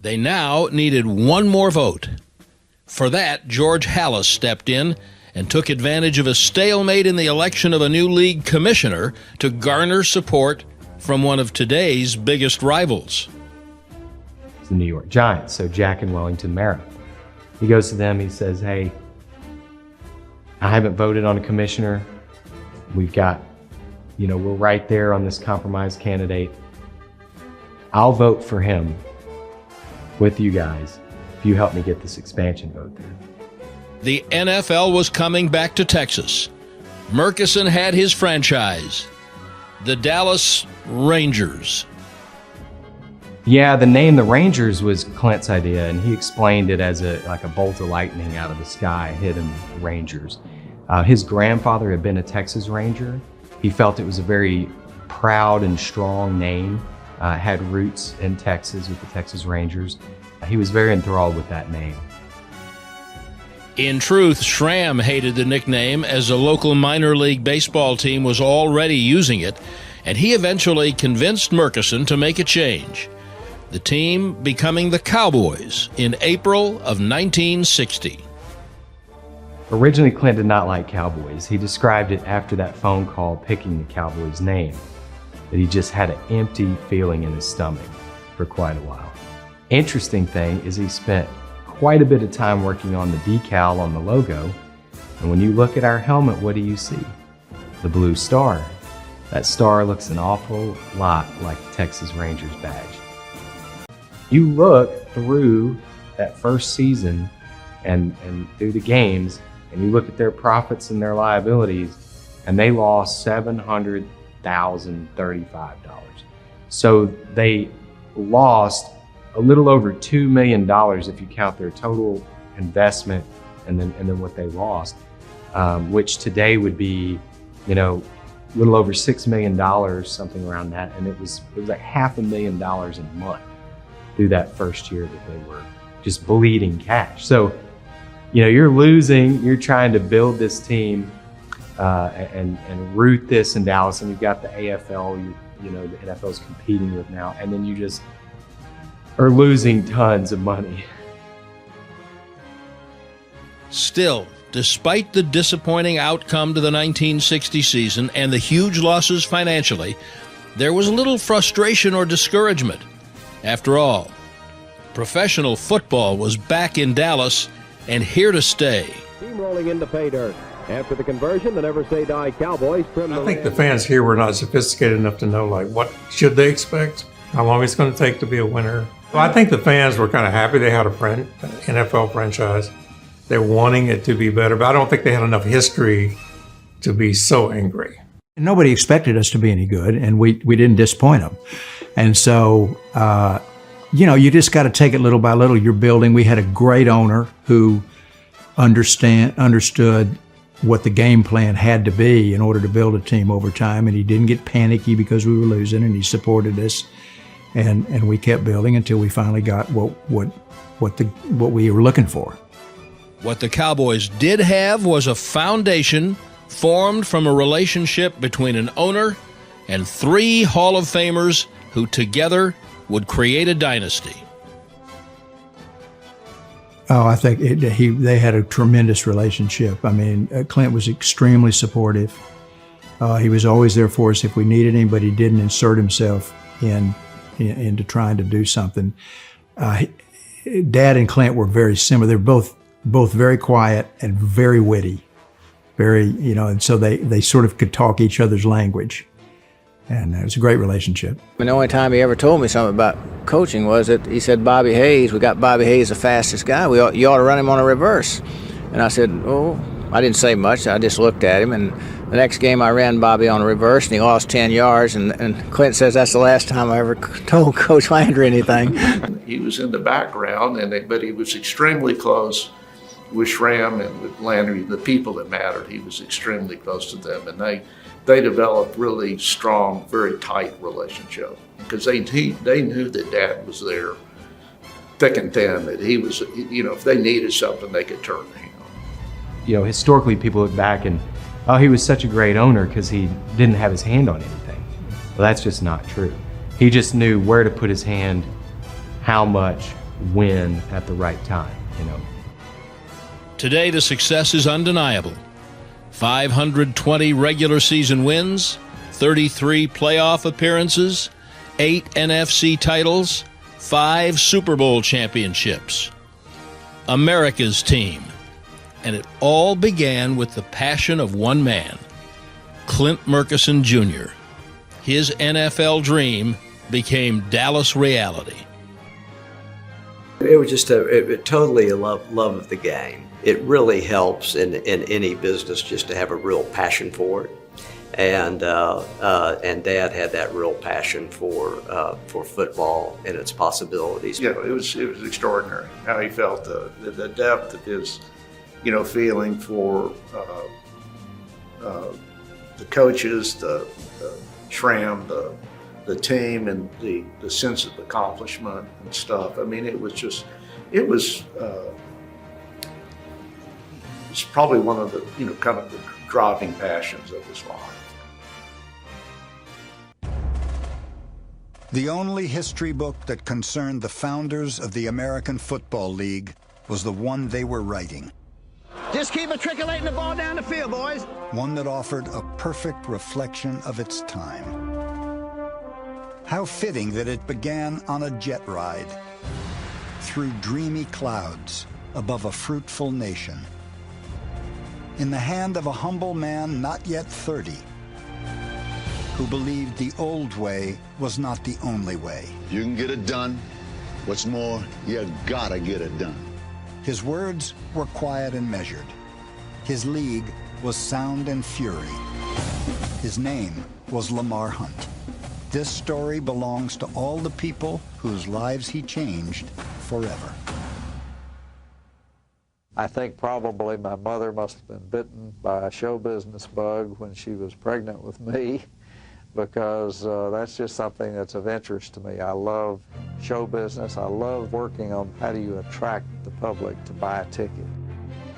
They now needed one more vote. For that, George Hallis stepped in and took advantage of a stalemate in the election of a new league commissioner to garner support from one of today's biggest rivals. It's the New York Giants, so Jack and Wellington Mara. He goes to them, he says, hey, I haven't voted on a commissioner. We've got, we're right there on this compromise candidate. I'll vote for him with you guys if you help me get this expansion vote there. The NFL was coming back to Texas. Murchison had his franchise, the Dallas Rangers. Yeah, the name the Rangers was Clint's idea, and he explained it as like a bolt of lightning out of the sky hit him Rangers. His grandfather had been a Texas Ranger. He felt it was a very proud and strong name, had roots in Texas with the Texas Rangers. He was very enthralled with that name. In truth, Schramm hated the nickname as a local minor league baseball team was already using it. and he eventually convinced Murchison to make a change, the team becoming the Cowboys in April of 1960. Originally, Clint did not like Cowboys. He described it after that phone call picking the Cowboys' name, that he just had an empty feeling in his stomach for quite a while. Interesting thing is he spent quite a bit of time working on the decal on the logo, and when you look at our helmet, what do you see? The blue star. That star looks an awful lot like the Texas Rangers badge. You look through that first season and through the games, and you look at their profits and their liabilities, and they lost $700,035. So they lost a little over $2 million if you count their total investment and then what they lost, which today would be, a little over $6 million, something around that. And it was like $500,000 a month through that first year that they were just bleeding cash. So, you're losing, you're trying to build this team and root this in Dallas, and you've got the AFL, the NFL's competing with now, and then you just are losing tons of money. Still, despite the disappointing outcome to the 1960 season and the huge losses financially, there was little frustration or discouragement. After all, professional football was back in Dallas and here to stay. Team rolling into pay dirt. After the conversion, the Never Say Die Cowboys trim the I think the fans here were not sophisticated enough to know, what should they expect? How long it's going to take to be a winner? Well, I think the fans were kind of happy they had an NFL franchise. They're wanting it to be better, but I don't think they had enough history to be so angry. Nobody expected us to be any good, and we didn't disappoint them. And so, you just got to take it little by little. You're building. We had a great owner who understood what the game plan had to be in order to build a team over time, and he didn't get panicky because we were losing, and he supported us, and we kept building until we finally got what we were looking for. What the Cowboys did have was a foundation formed from a relationship between an owner and 3 Hall of Famers who together would create a dynasty. Oh, I think they had a tremendous relationship. I mean, Clint was extremely supportive. He was always there for us if we needed him, but he didn't insert himself into trying to do something. Dad and Clint were very similar. They're both very quiet and very witty, and so they sort of could talk each other's language. And it was a great relationship. And the only time he ever told me something about coaching was that he said, Bobby Hayes, we got Bobby Hayes, the fastest guy. You ought to run him on a reverse. And I said, I didn't say much. I just looked at him. And the next game I ran Bobby on a reverse, and he lost 10 yards. And Clint says that's the last time I ever told Coach Landry anything. He was in the background, but he was extremely close with Schramm and with Landry, the people that mattered. He was extremely close to them, and they developed really strong, very tight relationship because they knew that Dad was there thick and thin, that he was, if they needed something, they could turn to him. Historically, people look back and, he was such a great owner because he didn't have his hand on anything. Well, that's just not true. He just knew where to put his hand, how much, when, at the right time, Today, the success is undeniable. 520 regular season wins, 33 playoff appearances, 8 NFC titles, 5 Super Bowl championships. America's team. And it all began with the passion of one man, Clint Murchison Jr. His NFL dream became Dallas reality. It was just totally a love of the game. It really helps in any business just to have a real passion for it, and Dad had that real passion for football and its possibilities. It was extraordinary how he felt the depth of his feeling for the coaches, the Schramm, the team, and the sense of accomplishment and stuff. I mean, it's probably one of the, kind of the driving passions of his life. The only history book that concerned the founders of the American Football League was the one they were writing. Just keep trickling the ball down the field, boys. One that offered a perfect reflection of its time. How fitting that it began on a jet ride, through dreamy clouds, above a fruitful nation. In the hand of a humble man not yet 30, who believed the old way was not the only way. You can get it done. What's more, you gotta get it done. His words were quiet and measured. His league was sound and fury. His name was Lamar Hunt. This story belongs to all the people whose lives he changed forever. I think probably my mother must have been bitten by a show business bug when she was pregnant with me, because that's just something that's of interest to me. I love show business. I love working on how do you attract the public to buy a ticket.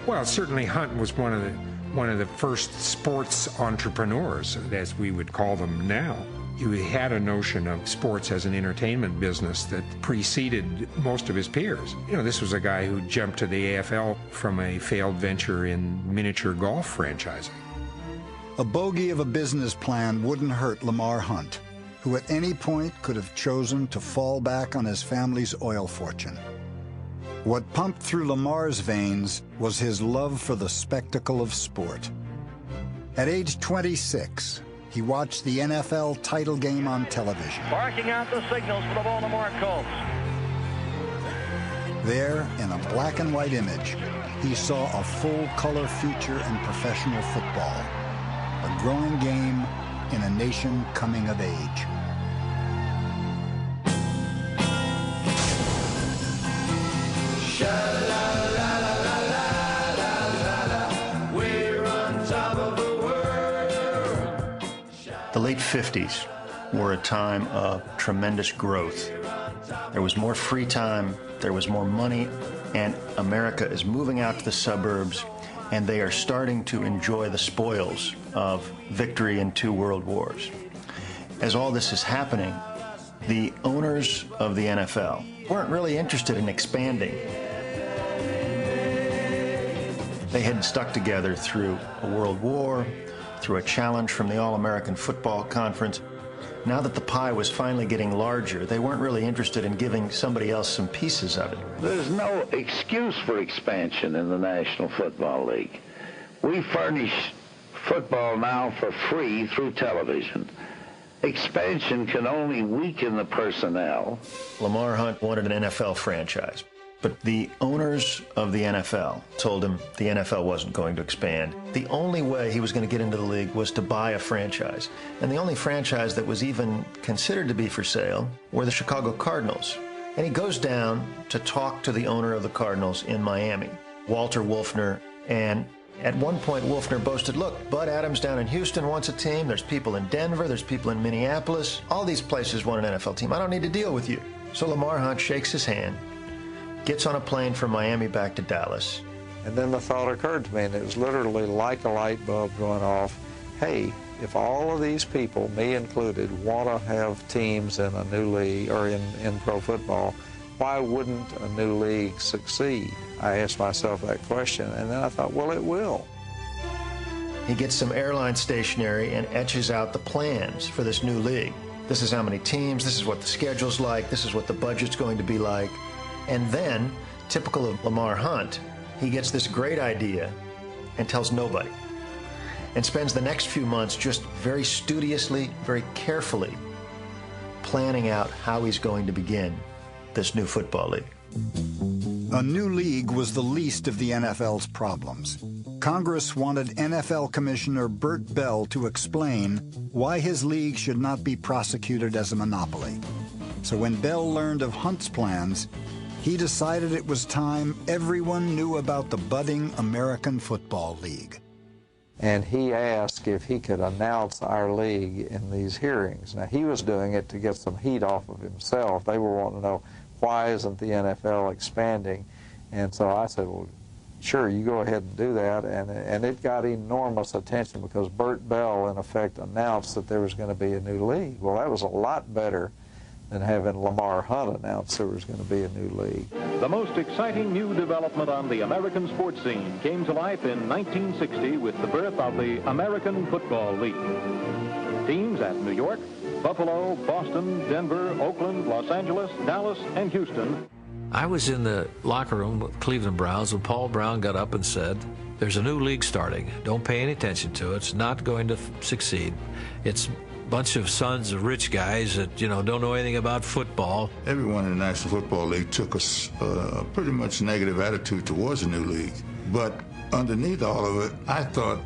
Well, certainly Hunt was one of the first sports entrepreneurs, as we would call them now. He had a notion of sports as an entertainment business that preceded most of his peers. You know, this was a guy who jumped to the AFL from a failed venture in miniature golf franchising. A bogey of a business plan wouldn't hurt Lamar Hunt, who at any point could have chosen to fall back on his family's oil fortune. What pumped through Lamar's veins was his love for the spectacle of sport. At age 26, he watched the NFL title game on television. Barking out the signals for the Baltimore Colts. There, in a black and white image, he saw a full-color future in professional football, a growing game in a nation coming of age. The late 50s were a time of tremendous growth. There was more free time, there was more money, and America is moving out to the suburbs, and they are starting to enjoy the spoils of victory in 2 world wars. As all this is happening, the owners of the NFL weren't really interested in expanding. They had stuck together through a world war, through a challenge from the All-American Football Conference. Now that the pie was finally getting larger, they weren't really interested in giving somebody else some pieces of it. There's no excuse for expansion in the National Football League. We furnish football now for free through television. Expansion can only weaken the personnel. Lamar Hunt wanted an NFL franchise, but the owners of the NFL told him the NFL wasn't going to expand. The only way he was going to get into the league was to buy a franchise. And the only franchise that was even considered to be for sale were the Chicago Cardinals. And he goes down to talk to the owner of the Cardinals in Miami, Walter Wolfner. And at one point, Wolfner boasted, look, Bud Adams down in Houston wants a team. There's people in Denver. There's people in Minneapolis. All these places want an NFL team. I don't need to deal with you. So Lamar Hunt shakes his hand, gets on a plane from Miami back to Dallas. And then the thought occurred to me, and it was literally like a light bulb going off. Hey, if all of these people, me included, want to have teams in a new league or in pro football, why wouldn't a new league succeed? I asked myself that question, and then I thought, well, it will. He gets some airline stationery and etches out the plans for this new league. This is how many teams, this is what the schedule's like, this is what the budget's going to be like. And then, typical of Lamar Hunt, he gets this great idea and tells nobody, and spends the next few months just very studiously, very carefully planning out how he's going to begin this new football league. A new league was the least of the NFL's problems. Congress wanted NFL Commissioner Bert Bell to explain why his league should not be prosecuted as a monopoly. So when Bell learned of Hunt's plans, he decided it was time everyone knew about the budding American Football League. And he asked if he could announce our league in these hearings. Now, he was doing it to get some heat off of himself. They were wanting to know, why isn't the NFL expanding? And so I said, well, sure, you go ahead and do that. And it got enormous attention because Bert Bell, in effect, announced that there was going to be a new league. Well, that was a lot better and having Lamar Hunt announce there was going to be a new league. The most exciting new development on the American sports scene came to life in 1960 with the birth of the American Football League. Teams at New York, Buffalo, Boston, Denver, Oakland, Los Angeles, Dallas, and Houston. I was in the locker room with Cleveland Browns when Paul Brown got up and said, "There's a new league starting. Don't pay any attention to it. It's not going to succeed. It's a bunch of sons of rich guys that, don't know anything about football." Everyone in the National Football League took a pretty much negative attitude towards the new league. But underneath all of it, I thought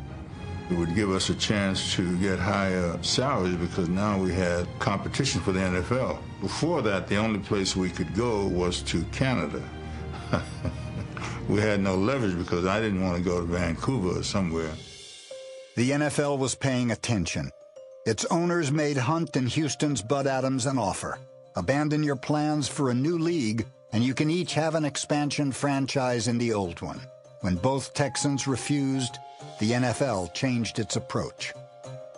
it would give us a chance to get higher salaries because now we had competition for the NFL. Before that, the only place we could go was to Canada. We had no leverage because I didn't want to go to Vancouver or somewhere. The NFL was paying attention. Its owners made Hunt and Houston's Bud Adams an offer. Abandon your plans for a new league, and you can each have an expansion franchise in the old one. When both Texans refused, the NFL changed its approach.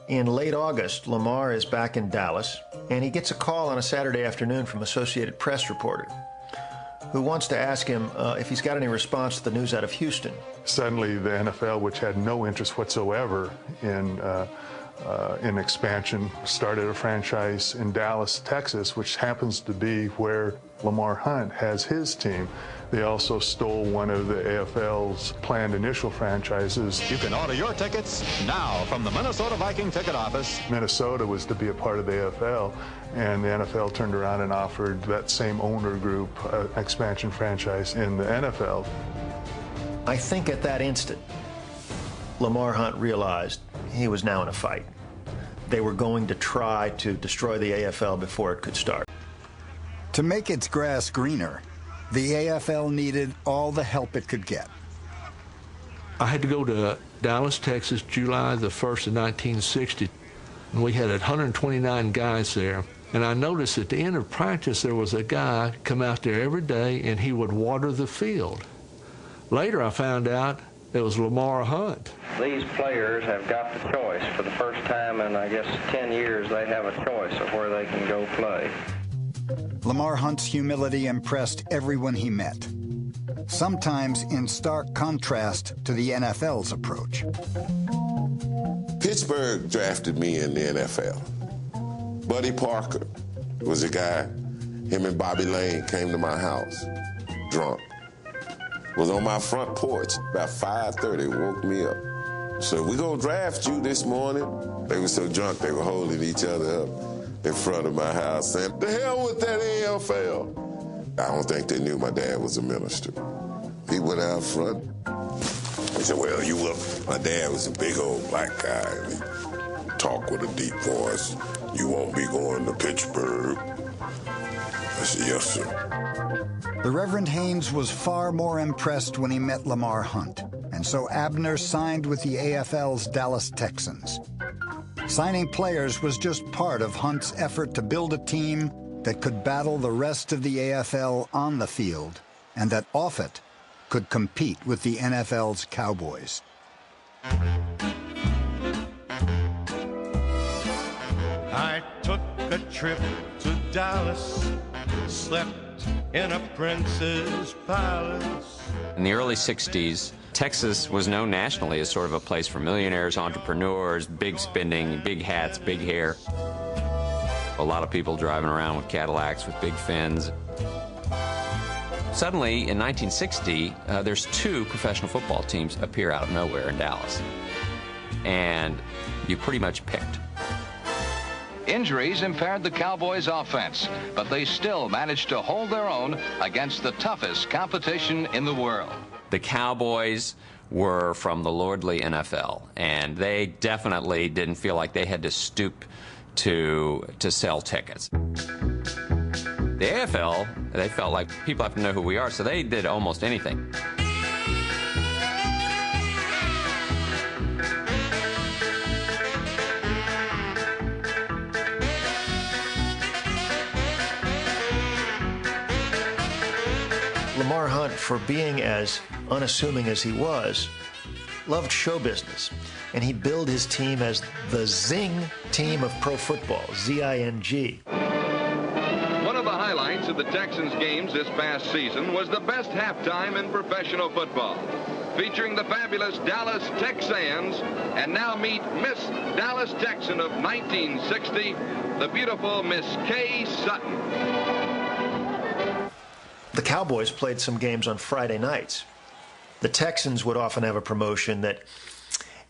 In late August, Lamar is back in Dallas, and he gets a call on a Saturday afternoon from Associated Press reporter who wants to ask him if he's got any response to the news out of Houston. Suddenly, the NFL, which had no interest whatsoever in expansion, started a franchise in Dallas, Texas, which happens to be where Lamar Hunt has his team. They also stole one of the AFL's planned initial franchises. You can order your tickets now from the Minnesota Viking ticket office. Minnesota was to be a part of the AFL, and the NFL turned around and offered that same owner group an expansion franchise in the NFL. I think at that instant, Lamar Hunt realized he was now in a fight. They were going to try to destroy the AFL before it could start. To make its grass greener, the AFL needed all the help it could get. I had to go to Dallas, Texas, July the 1st of 1960, and we had 129 guys there. And I noticed at the end of practice there was a guy come out there every day and he would water the field. Later I found out it was Lamar Hunt. These players have got the choice. For the first time in, I guess, 10 years, they have a choice of where they can go play. Lamar Hunt's humility impressed everyone he met, sometimes in stark contrast to the NFL's approach. Pittsburgh drafted me in the NFL. Buddy Parker was a guy, him and Bobby Lane came to my house, drunk. Was on my front porch about 5:30, woke me up. So we gonna draft you this morning. They were so drunk they were holding each other up in front of my house saying, "The hell with that AFL." I don't think they knew my dad was a minister. He went out front. He said, "Well, you look." My dad was a big old black guy. And he talked with a deep voice. "You won't be going to Pittsburgh." I said, "Yes, sir." The Reverend Haynes was far more impressed when he met Lamar Hunt, and so Abner signed with the AFL's Dallas Texans. Signing players was just part of Hunt's effort to build a team that could battle the rest of the AFL on the field, and that off it could compete with the NFL's Cowboys. I took a trip to Dallas, slept in a prince's palace. In the early 60s, Texas was known nationally as sort of a place for millionaires, entrepreneurs, big spending, big hats, big hair. A lot of people driving around with Cadillacs with big fins. Suddenly, in 1960, there's two professional football teams appear out of nowhere in Dallas. And you pretty much picked. Injuries impaired the Cowboys' offense, but they still managed to hold their own against the toughest competition in the world. The Cowboys were from the lordly NFL, and they definitely didn't feel like they had to stoop to sell tickets. The AFL, they felt like people have to know who we are, so they did almost anything. Lamar Hunt, for being as unassuming as he was, loved show business, and he billed his team as the Zing team of pro football, Z-I-N-G. of the Texans games this past season was the best halftime in professional football, featuring the fabulous Dallas Texans. And now meet Miss Dallas Texan of 1960, the beautiful Miss Kay Sutton. The Cowboys played some games on Friday nights. The Texans would often have a promotion that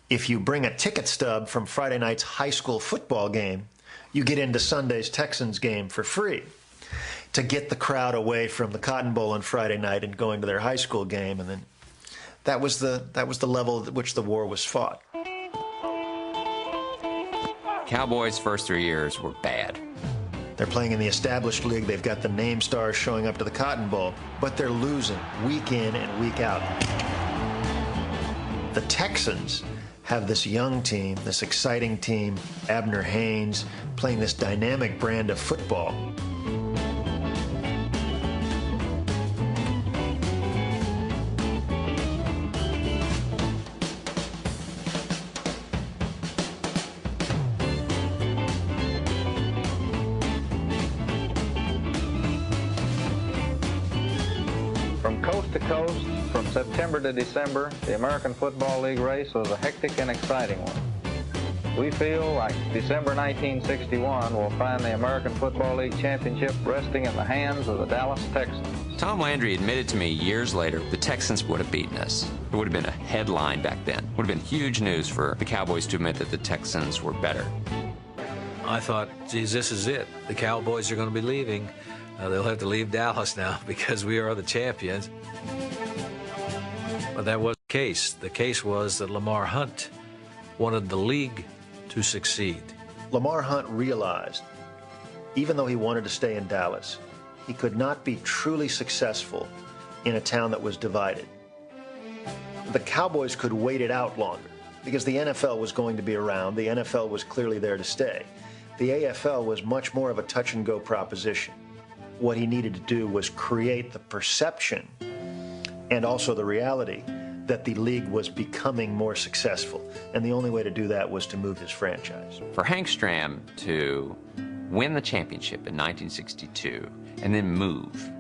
if you bring a ticket stub from Friday night's high school football game, you get into Sunday's Texans game for free, to get the crowd away from the Cotton Bowl on Friday night and going to their high school game. And then that was the level at which the war was fought. Cowboys' first 3 years were bad. They're playing in the established league. They've got the name stars showing up to the Cotton Bowl, but they're losing week in and week out. The Texans have this young team, this exciting team, Abner Haynes, playing this dynamic brand of football. From coast to coast, from September to December, the American Football League race was a hectic and exciting one. We feel like December 1961 will find the American Football League championship resting in the hands of the Dallas Texans. Tom Landry admitted to me years later the Texans would have beaten us. It would have been a headline back then. It would have been huge news for the Cowboys to admit that the Texans were better. I thought, geez, this is it. The Cowboys are going to be leaving. They'll have to leave Dallas now because we are the champions. But that was the case. The case was that Lamar Hunt wanted the league to succeed. Lamar Hunt realized, even though he wanted to stay in Dallas, he could not be truly successful in a town that was divided. The Cowboys could wait it out longer because the NFL was going to be around. The NFL was clearly there to stay. The AFL was much more of a touch-and-go proposition. What he needed to do was create the perception and also the reality that the league was becoming more successful. And the only way to do that was to move his franchise. For Hank Schramm to win the championship in 1962 and then move,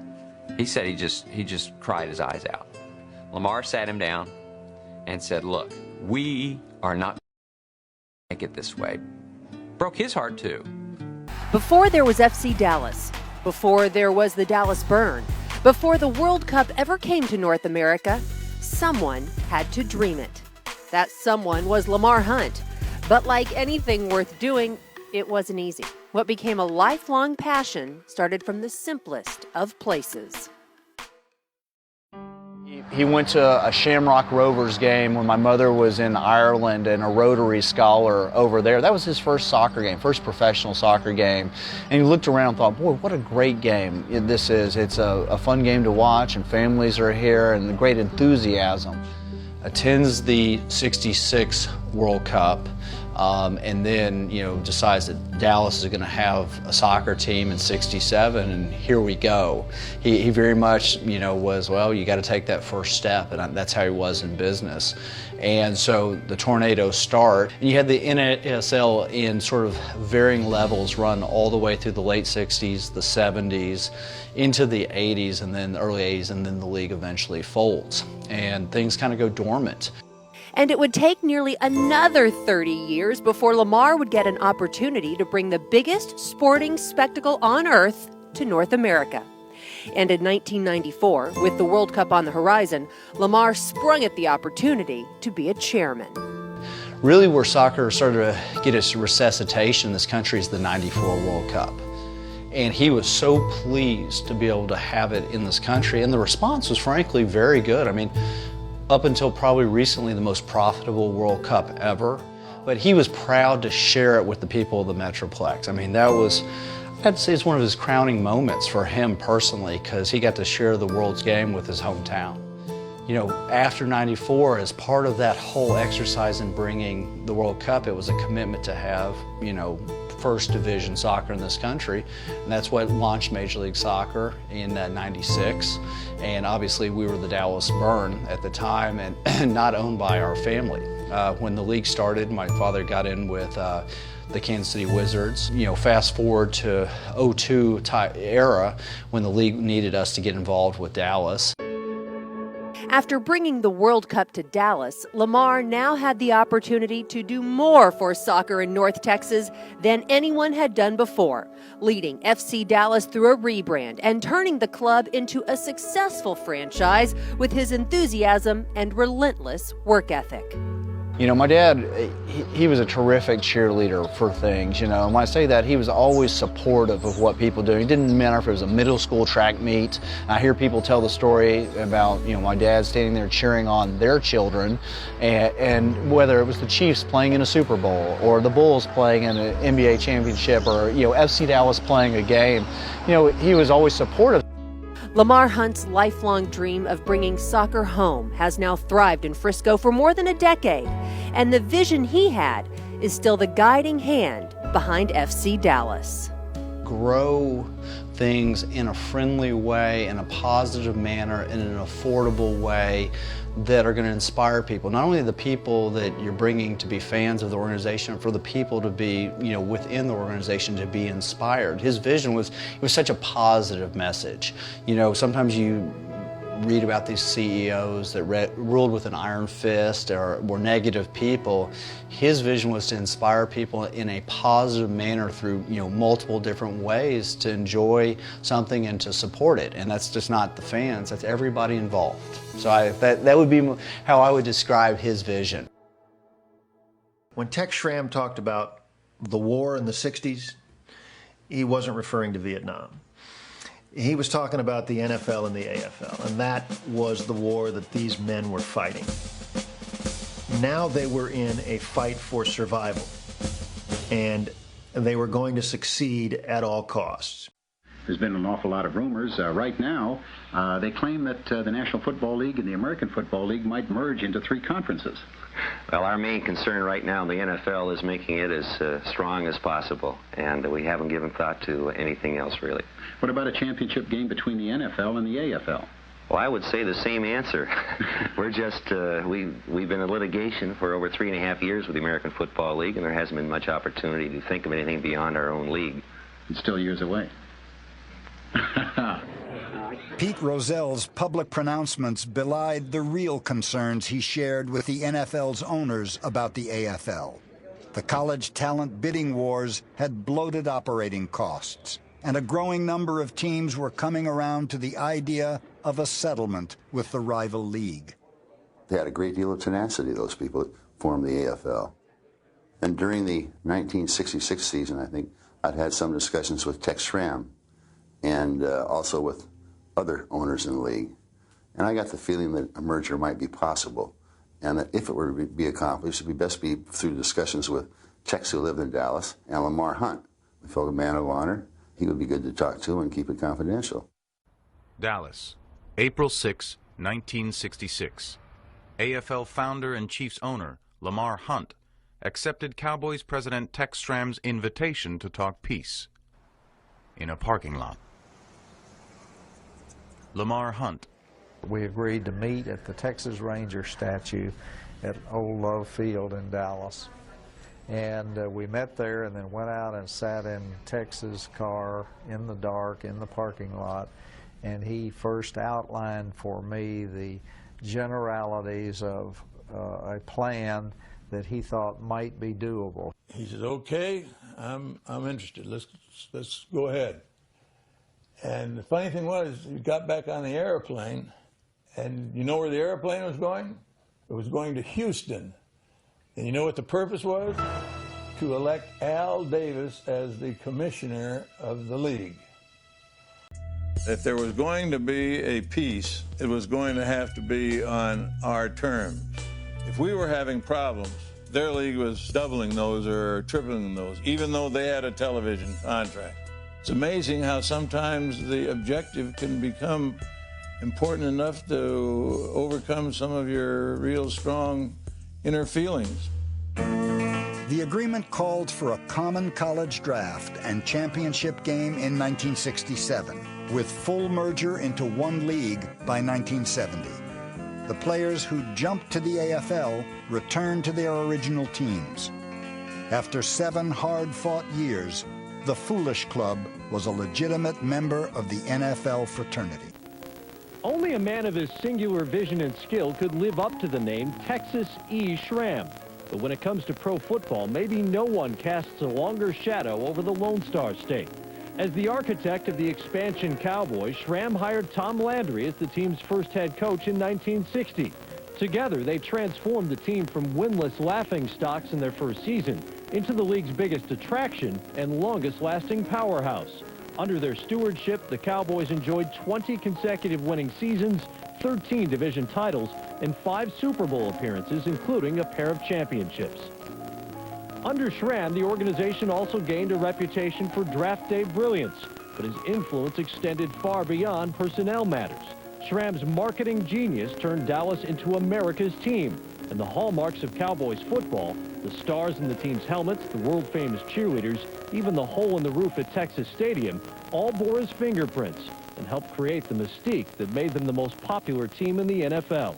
he said he just cried his eyes out. Lamar sat him down and said, look, we are not going to make it this way. Broke his heart too. Before there was FC Dallas, before there was the Dallas Burn, before the World Cup ever came to North America, someone had to dream it. That someone was Lamar Hunt. But like anything worth doing, it wasn't easy. What became a lifelong passion started from the simplest of places. He went to a Shamrock Rovers game when my mother was in Ireland and a Rotary scholar over there. That was his first soccer game, first professional soccer game. And he looked around and thought, boy, what a great game this is. It's a fun game to watch, and families are here, and the great enthusiasm. Attends the '66 World Cup. And then, decides that Dallas is going to have a soccer team in '67, and here we go. He very much, was, well, you got to take that first step, and that's how he was in business. And so the tornadoes start. And you had the NASL in sort of varying levels run all the way through the late '60s, the '70s, into the '80s, and then the early '80s, and then the league eventually folds. And things kind of go dormant. And it would take nearly another 30 years before Lamar would get an opportunity to bring the biggest sporting spectacle on earth to North America. And in 1994, with the World Cup on the horizon, Lamar sprung at the opportunity to be a chairman. Really where soccer started to get its resuscitation in this country is the '94 World Cup. And he was so pleased to be able to have it in this country, and the response was frankly very good. I mean, up until probably recently, the most profitable World Cup ever. But he was proud to share it with the people of the Metroplex. I mean, that was, I'd say it's one of his crowning moments for him personally, because he got to share the world's game with his hometown. After '94, as part of that whole exercise in bringing the World Cup, it was a commitment to have, first division soccer in this country, and that's what launched Major League Soccer in '96. And obviously we were the Dallas Burn at the time, and not owned by our family. When the league started, my father got in with the Kansas City Wizards. You know, fast forward to '02 era when the league needed us to get involved with Dallas. After bringing the World Cup to Dallas, Lamar now had the opportunity to do more for soccer in North Texas than anyone had done before, leading FC Dallas through a rebrand and turning the club into a successful franchise with his enthusiasm and relentless work ethic. You know, my dad, he was a terrific cheerleader for things, you know, and when I say that, he was always supportive of what people do. It didn't matter if it was a middle school track meet. I hear people tell the story about, you know, my dad standing there cheering on their children, and whether it was the Chiefs playing in a Super Bowl or the Bulls playing in an NBA championship or, you know, FC Dallas playing a game, you know, he was always supportive. Lamar Hunt's lifelong dream of bringing soccer home has now thrived in Frisco for more than a decade, and the vision he had is still the guiding hand behind FC Dallas. Grow things in a friendly way, in a positive manner, in an affordable way that are going to inspire people. Not only the people that you're bringing to be fans of the organization, but for the people to be, you know, within the organization to be inspired. His vision was, it was such a positive message. You know, sometimes you read about these CEOs that ruled with an iron fist or were negative people. His vision was to inspire people in a positive manner through, you know, multiple different ways to enjoy something and to support it. And that's just not the fans, that's everybody involved. So that would be how I would describe his vision. When Tex Schramm talked about the war in the 60s, he wasn't referring to Vietnam. He was talking about the NFL and the AFL, and that was the war that these men were fighting. Now they were in a fight for survival, and they were going to succeed at all costs. There's been an awful lot of rumors. Right now, they claim that the National Football League and the American Football League might merge into 3 conferences. Well, our main concern right now in the NFL is making it as strong as possible, and we haven't given thought to anything else, really. What about a championship game between the NFL and the AFL? Well, I would say the same answer. We're just, we've been in litigation for over 3.5 years with the American Football League, and there hasn't been much opportunity to think of anything beyond our own league. It's still years away. Pete Rozell's public pronouncements belied the real concerns he shared with the NFL's owners about the AFL. The college talent bidding wars had bloated operating costs, and a growing number of teams were coming around to the idea of a settlement with the rival league. They had a great deal of tenacity, those people that formed the AFL. And during the 1966 season, I think, I'd had some discussions with Tex Schramm and also with other owners in the league. And I got the feeling that a merger might be possible, and that if it were to be accomplished, it would best be through discussions with Tex, who lived in Dallas, and Lamar Hunt. We felt a man of honor. He would be good to talk to and keep it confidential. Dallas, April 6, 1966. AFL founder and Chiefs owner Lamar Hunt accepted Cowboys president Tex Schramm's invitation to talk peace in a parking lot. Lamar Hunt. We agreed to meet at the Texas Ranger statue at Old Love Field in Dallas. And we met there and then went out and sat in Tex's car in the dark in the parking lot. And he first outlined for me the generalities of a plan that he thought might be doable. He said, "Okay, I'm interested. Let's go ahead." And the funny thing was, we got back on the airplane, and you know where the airplane was going? It was going to Houston. And you know what the purpose was? To elect Al Davis as the commissioner of the league. If there was going to be a peace, it was going to have to be on our terms. If we were having problems, their league was doubling those or tripling those, even though they had a television contract. It's amazing how sometimes the objective can become important enough to overcome some of your real strong inner feelings. The agreement called for a common college draft and championship game in 1967, with full merger into one league by 1970. the players who jumped to the AFL returned to their original teams. After 7 hard-fought years, the Foolish Club was a legitimate member of the NFL fraternity. Only a man of his singular vision and skill could live up to the name Texas E. Schramm. But when it comes to pro football, maybe no one casts a longer shadow over the Lone Star State. As the architect of the expansion Cowboys, Schramm hired Tom Landry as the team's first head coach in 1960. Together, they transformed the team from winless laughingstocks in their first season into the league's biggest attraction and longest-lasting powerhouse. Under their stewardship, the Cowboys enjoyed 20 consecutive winning seasons, 13 division titles, and 5 Super Bowl appearances, including a pair of championships. Under Schramm, the organization also gained a reputation for draft day brilliance, but his influence extended far beyond personnel matters. Schramm's marketing genius turned Dallas into America's team, and the hallmarks of Cowboys football, the stars in the team's helmets, the world-famous cheerleaders, even the hole in the roof at Texas Stadium, all bore his fingerprints and helped create the mystique that made them the most popular team in the NFL.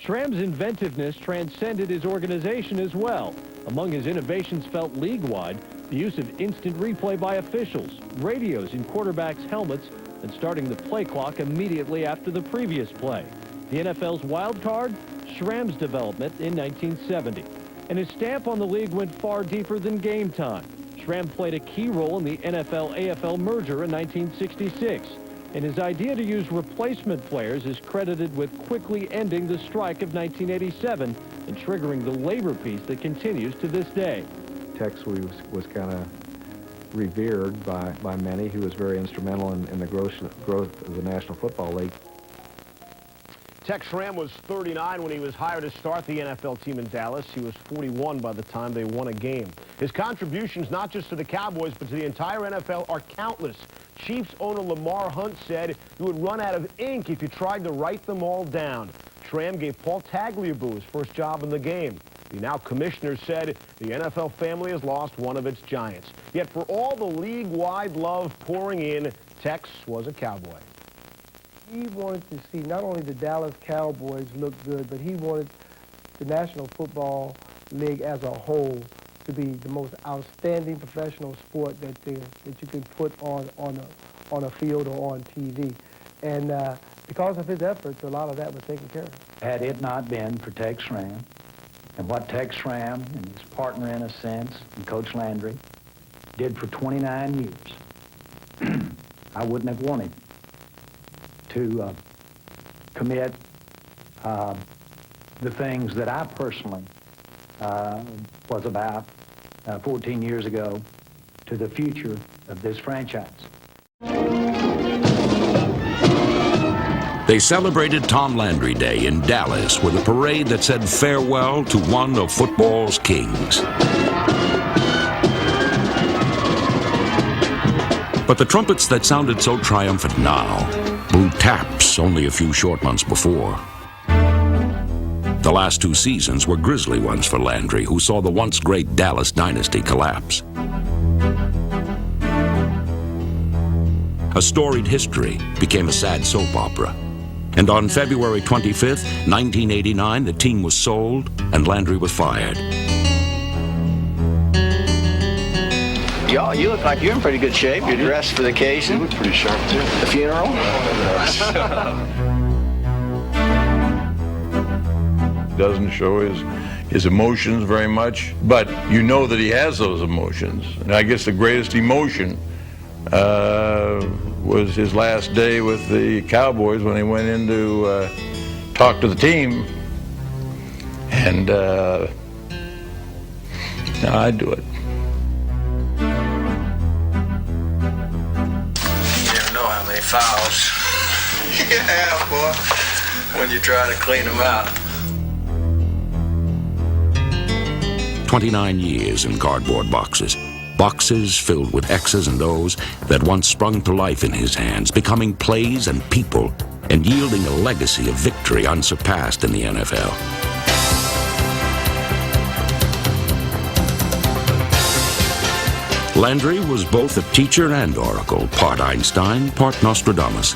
Schramm's inventiveness transcended his organization as well. Among his innovations felt league-wide, the use of instant replay by officials, radios in quarterbacks' helmets, and starting the play clock immediately after the previous play. The NFL's wild card, Schramm's development in 1970. And his stamp on the league went far deeper than game time. Schramm played a key role in the NFL-AFL merger in 1966. And his idea to use replacement players is credited with quickly ending the strike of 1987 and triggering the labor peace that continues to this day. Tex was kind of revered by many. He was very instrumental in the growth of the National Football League. Tex Schramm was 39 when he was hired to start the NFL team in Dallas. He was 41 by the time they won a game. His contributions, not just to the Cowboys, but to the entire NFL, are countless. Chiefs owner Lamar Hunt said you would run out of ink if you tried to write them all down. Schramm gave Paul Tagliabue his first job in the game. The now commissioner said the NFL family has lost one of its giants. Yet for all the league-wide love pouring in, Tex was a Cowboy. He wanted to see not only the Dallas Cowboys look good, but he wanted the National Football League as a whole to be the most outstanding professional sport that you can put on a field or on TV. And because of his efforts, a lot of that was taken care of. Had it not been for Tex Schramm, and what Tex Schramm and his partner, in a sense, and Coach Landry, did for 29 years, I wouldn't have wanted to commit the things that I personally was about 14 years ago to the future of this franchise. They celebrated Tom Landry Day in Dallas with a parade that said farewell to one of football's kings. But the trumpets that sounded so triumphant now blew taps only a few short months before. The last 2 seasons were grisly ones for Landry, who saw the once great Dallas dynasty collapse. A storied history became a sad soap opera. And on February 25th, 1989, the team was sold and Landry was fired. Y'all, you look like you're in pretty good shape. You're dressed for the occasion. You look pretty sharp, too. The funeral? Doesn't show his emotions very much, but you know that he has those emotions. And I guess the greatest emotion was his last day with the Cowboys when he went in to talk to the team. And I'd do it. You never know how many fouls you have, boy, when you try to clean them out. 29 years in cardboard boxes. Boxes filled with X's and O's that once sprung to life in his hands, becoming plays and people, and yielding a legacy of victory unsurpassed in the NFL. Landry was both a teacher and oracle, part Einstein, part Nostradamus.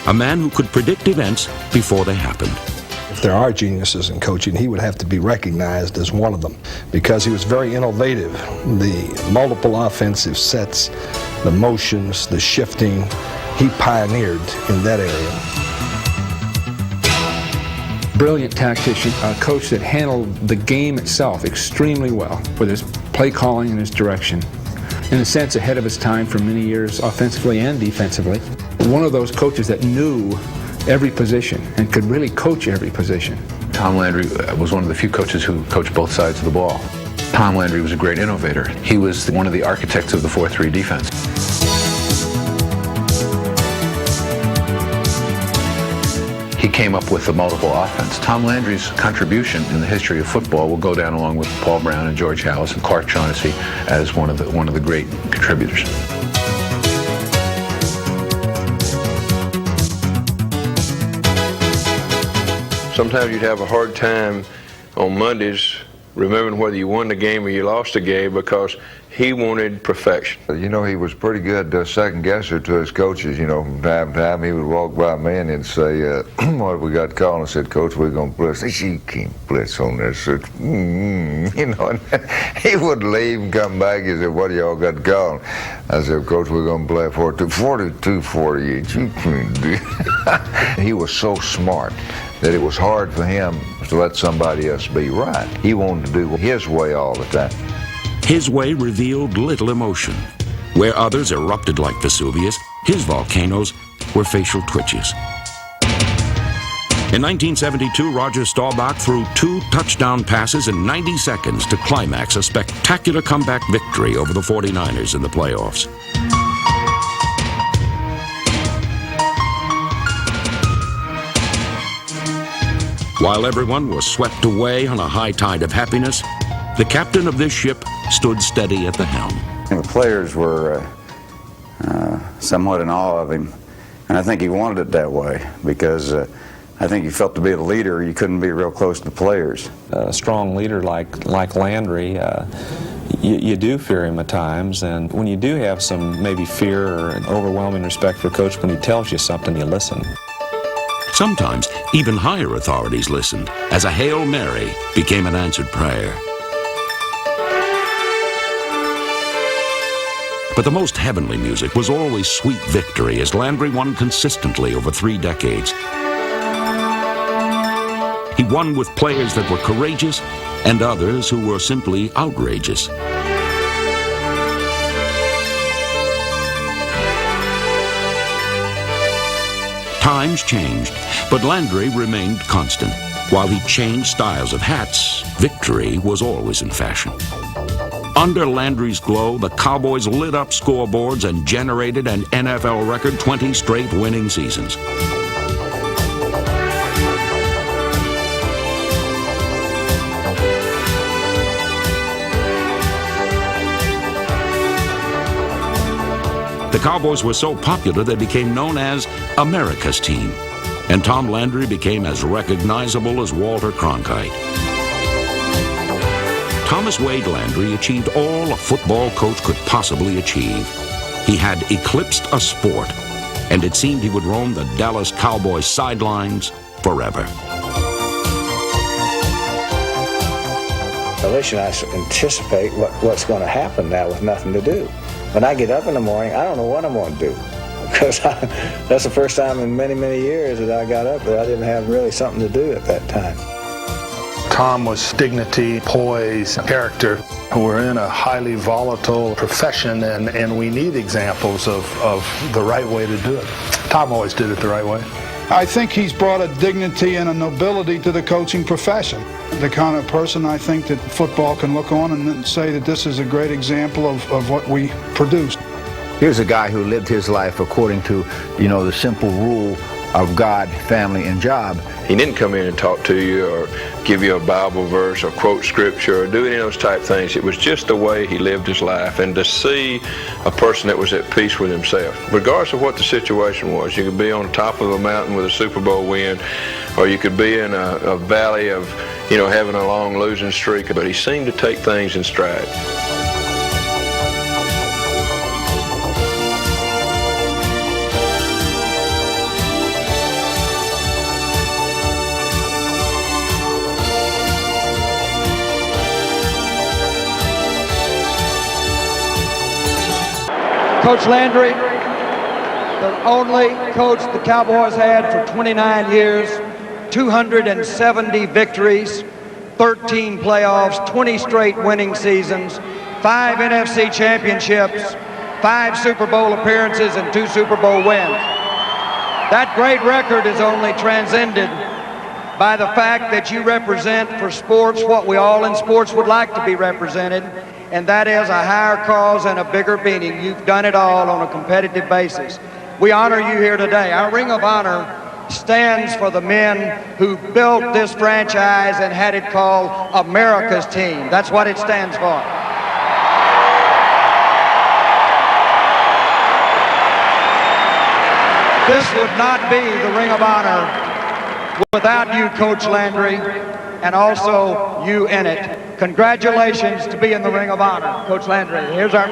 A man who could predict events before they happened. The if there are geniuses in coaching, he would have to be recognized as one of them because he was very innovative. The multiple offensive sets, the motions, the shifting, he pioneered in that area. Brilliant tactician, a coach that handled the game itself extremely well with his play calling and his direction. In a sense, ahead of his time for many years, offensively and defensively. One of those coaches that knew every position and could really coach every position. Tom Landry was one of the few coaches who coached both sides of the ball. Tom Landry was a great innovator. He was one of the architects of the 4-3 defense. He came up with the multiple offense. Tom Landry's contribution in the history of football will go down along with Paul Brown and George Halas and Clark Shaughnessy as one of the great contributors. Sometimes you'd have a hard time on Mondays remembering whether you won the game or you lost the game because he wanted perfection. You know, he was pretty good second guesser to his coaches. You know, from time to time he would walk by me and he'd say, what have we got called? I said, Coach, we're going to blitz. He said, you can't blitz on this. You know, and he would leave and come back. He said, what do y'all got called? I said, Coach, we're going to play 42-48. You can't do it. He was so smart that it was hard for him to let somebody else be right. He wanted to do his way all the time. His way revealed little emotion. Where others erupted like Vesuvius, his volcanoes were facial twitches. In 1972, Roger Staubach threw 2 touchdown passes in 90 seconds to climax a spectacular comeback victory over the 49ers in the playoffs. While everyone was swept away on a high tide of happiness, the captain of this ship stood steady at the helm. The players were somewhat in awe of him, and I think he wanted it that way because I think he felt to be a leader, you couldn't be real close to the players. A strong leader like Landry, you do fear him at times, and when you do have some maybe fear or an overwhelming respect for Coach, when he tells you something, you listen. Sometimes even higher authorities listened as a Hail Mary became an answered prayer. But the most heavenly music was always sweet victory as Landry won consistently over 3 decades. He won with players that were courageous and others who were simply outrageous. Times changed, but Landry remained constant. While he changed styles of hats, victory was always in fashion. Under Landry's glow, the Cowboys lit up scoreboards and generated an NFL record 20 straight winning seasons. The Cowboys were so popular they became known as America's team, and Tom Landry became as recognizable as Walter Cronkite. Thomas Wade Landry achieved all a football coach could possibly achieve. He had eclipsed a sport, and it seemed he would roam the Dallas Cowboys sidelines forever. Alicia and I anticipate what's going to happen now with nothing to do. When I get up in the morning, I don't know what I'm going to do. Because that's the first time in many, many years that I got up that I didn't have really something to do at that time. Tom was dignity, poise, character. We're in a highly volatile profession, and we need examples of the right way to do it. Tom always did it the right way. I think he's brought a dignity and a nobility to the coaching profession. The kind of person I think that football can look on and say that this is a great example of what we produce. Here's a guy who lived his life according to, the simple rule of God, family, and job. He didn't come in and talk to you or give you a Bible verse or quote scripture or do any of those type things. It was just the way he lived his life, and to see a person that was at peace with himself. Regardless of what the situation was, you could be on top of a mountain with a Super Bowl win, or you could be in a valley of, having a long losing streak, but he seemed to take things in stride. Coach Landry, the only coach the Cowboys had for 29 years, 270 victories, 13 playoffs, 20 straight winning seasons, 5 NFC championships, 5 Super Bowl appearances, and 2 Super Bowl wins. That great record is only transcended by the fact that you represent for sports what we all in sports would like to be represented, and that is a higher cause and a bigger meaning. You've done it all on a competitive basis. We honor you here today. Our Ring of Honor stands for the men who built this franchise and had it called America's Team. That's what it stands for. This would not be the Ring of Honor without you, Coach Landry, and also you in it. Congratulations to be in the Ring of Honor, Coach Landry. Here's our...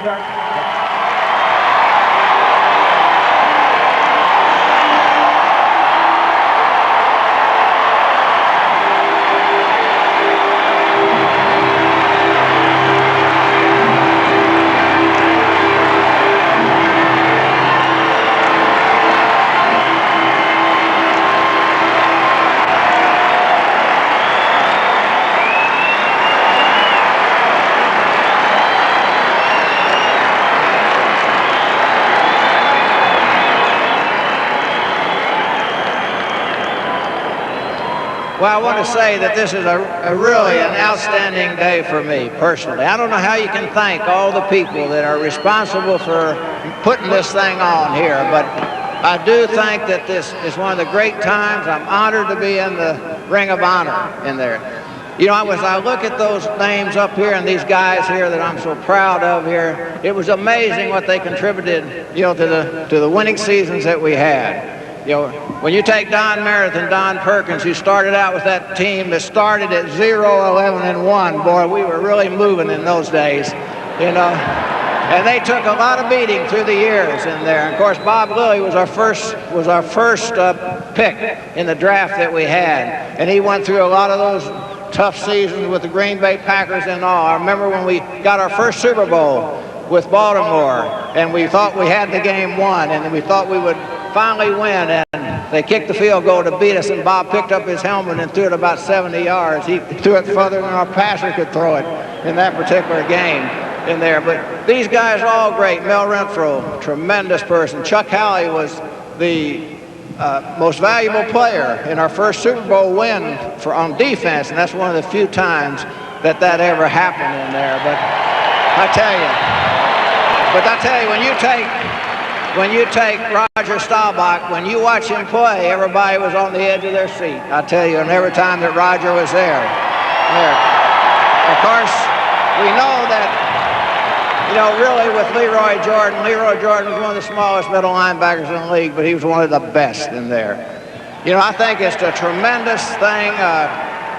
Well, I want to say that this is really an outstanding day for me, personally. I don't know how you can thank all the people that are responsible for putting this thing on here, but I do think that this is one of the great times. I'm honored to be in the Ring of Honor in there. You know, as I look at those names up here and these guys here that I'm so proud of here, it was amazing what they contributed, you know, to the winning seasons that we had. You know, when you take Don Meredith and Don Perkins, who started out with that team that started at 0-11-1, boy, we were really moving in those days, you know. And they took a lot of beating through the years in there. And of course, Bob Lilly was our first pick in the draft that we had, and he went through a lot of those tough seasons with the Green Bay Packers and all. I remember when we got our first Super Bowl with Baltimore, and we thought we had the game won, and we thought we would finally win, and they kicked the field goal to beat us, and Bob picked up his helmet and threw it about 70 yards. He threw it further than our passer could throw it in that particular game in there. But these guys are all great. Mel Renfro, tremendous person. Chuck Halley was the most valuable player in our first Super Bowl win on defense, and that's one of the few times that ever happened in there. But I tell you, when you take Roger Staubach, when you watch him play, everybody was on the edge of their seat. I tell you, and every time that Roger was there. Of course, we know that, you know, really with Leroy Jordan was one of the smallest middle linebackers in the league, but he was one of the best in there. You know, I think it's a tremendous thing.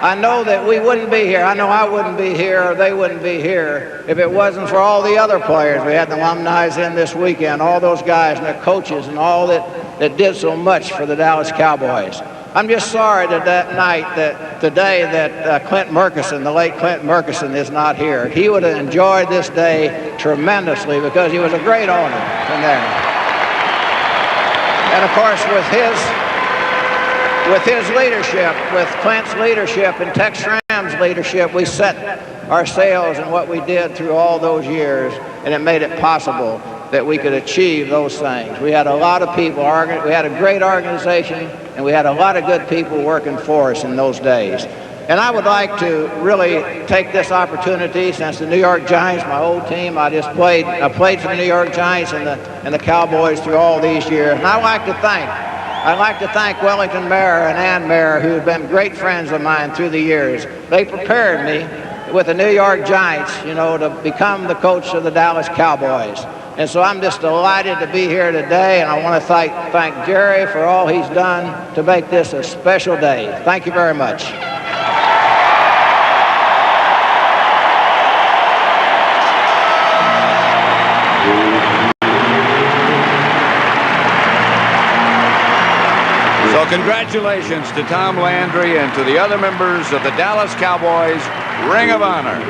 I know that we wouldn't be here. I know I wouldn't be here, or they wouldn't be here, if it wasn't for all the other players. We had the alumni in this weekend, all those guys and their coaches and all that did so much for the Dallas Cowboys. I'm just sorry that today Clint Murchison, the late Clint Murchison, is not here. He would have enjoyed this day tremendously because he was a great owner in there. And of course, with his leadership, with Clint's leadership and Tex Schramm's leadership, we set our sails in what we did through all those years, and it made it possible that we could achieve those things. We had a lot of people, we had a great organization, and we had a lot of good people working for us in those days. And I would like to really take this opportunity, since the New York Giants, my old team, I played for the New York Giants and the Cowboys through all these years, and I'd like to thank Wellington Mayer and Ann Mayer, who have been great friends of mine through the years. They prepared me with the New York Giants, you know, to become the coach of the Dallas Cowboys. And so I'm just delighted to be here today, and I want to thank Jerry for all he's done to make this a special day. Thank you very much. So congratulations to Tom Landry and to the other members of the Dallas Cowboys Ring of Honor.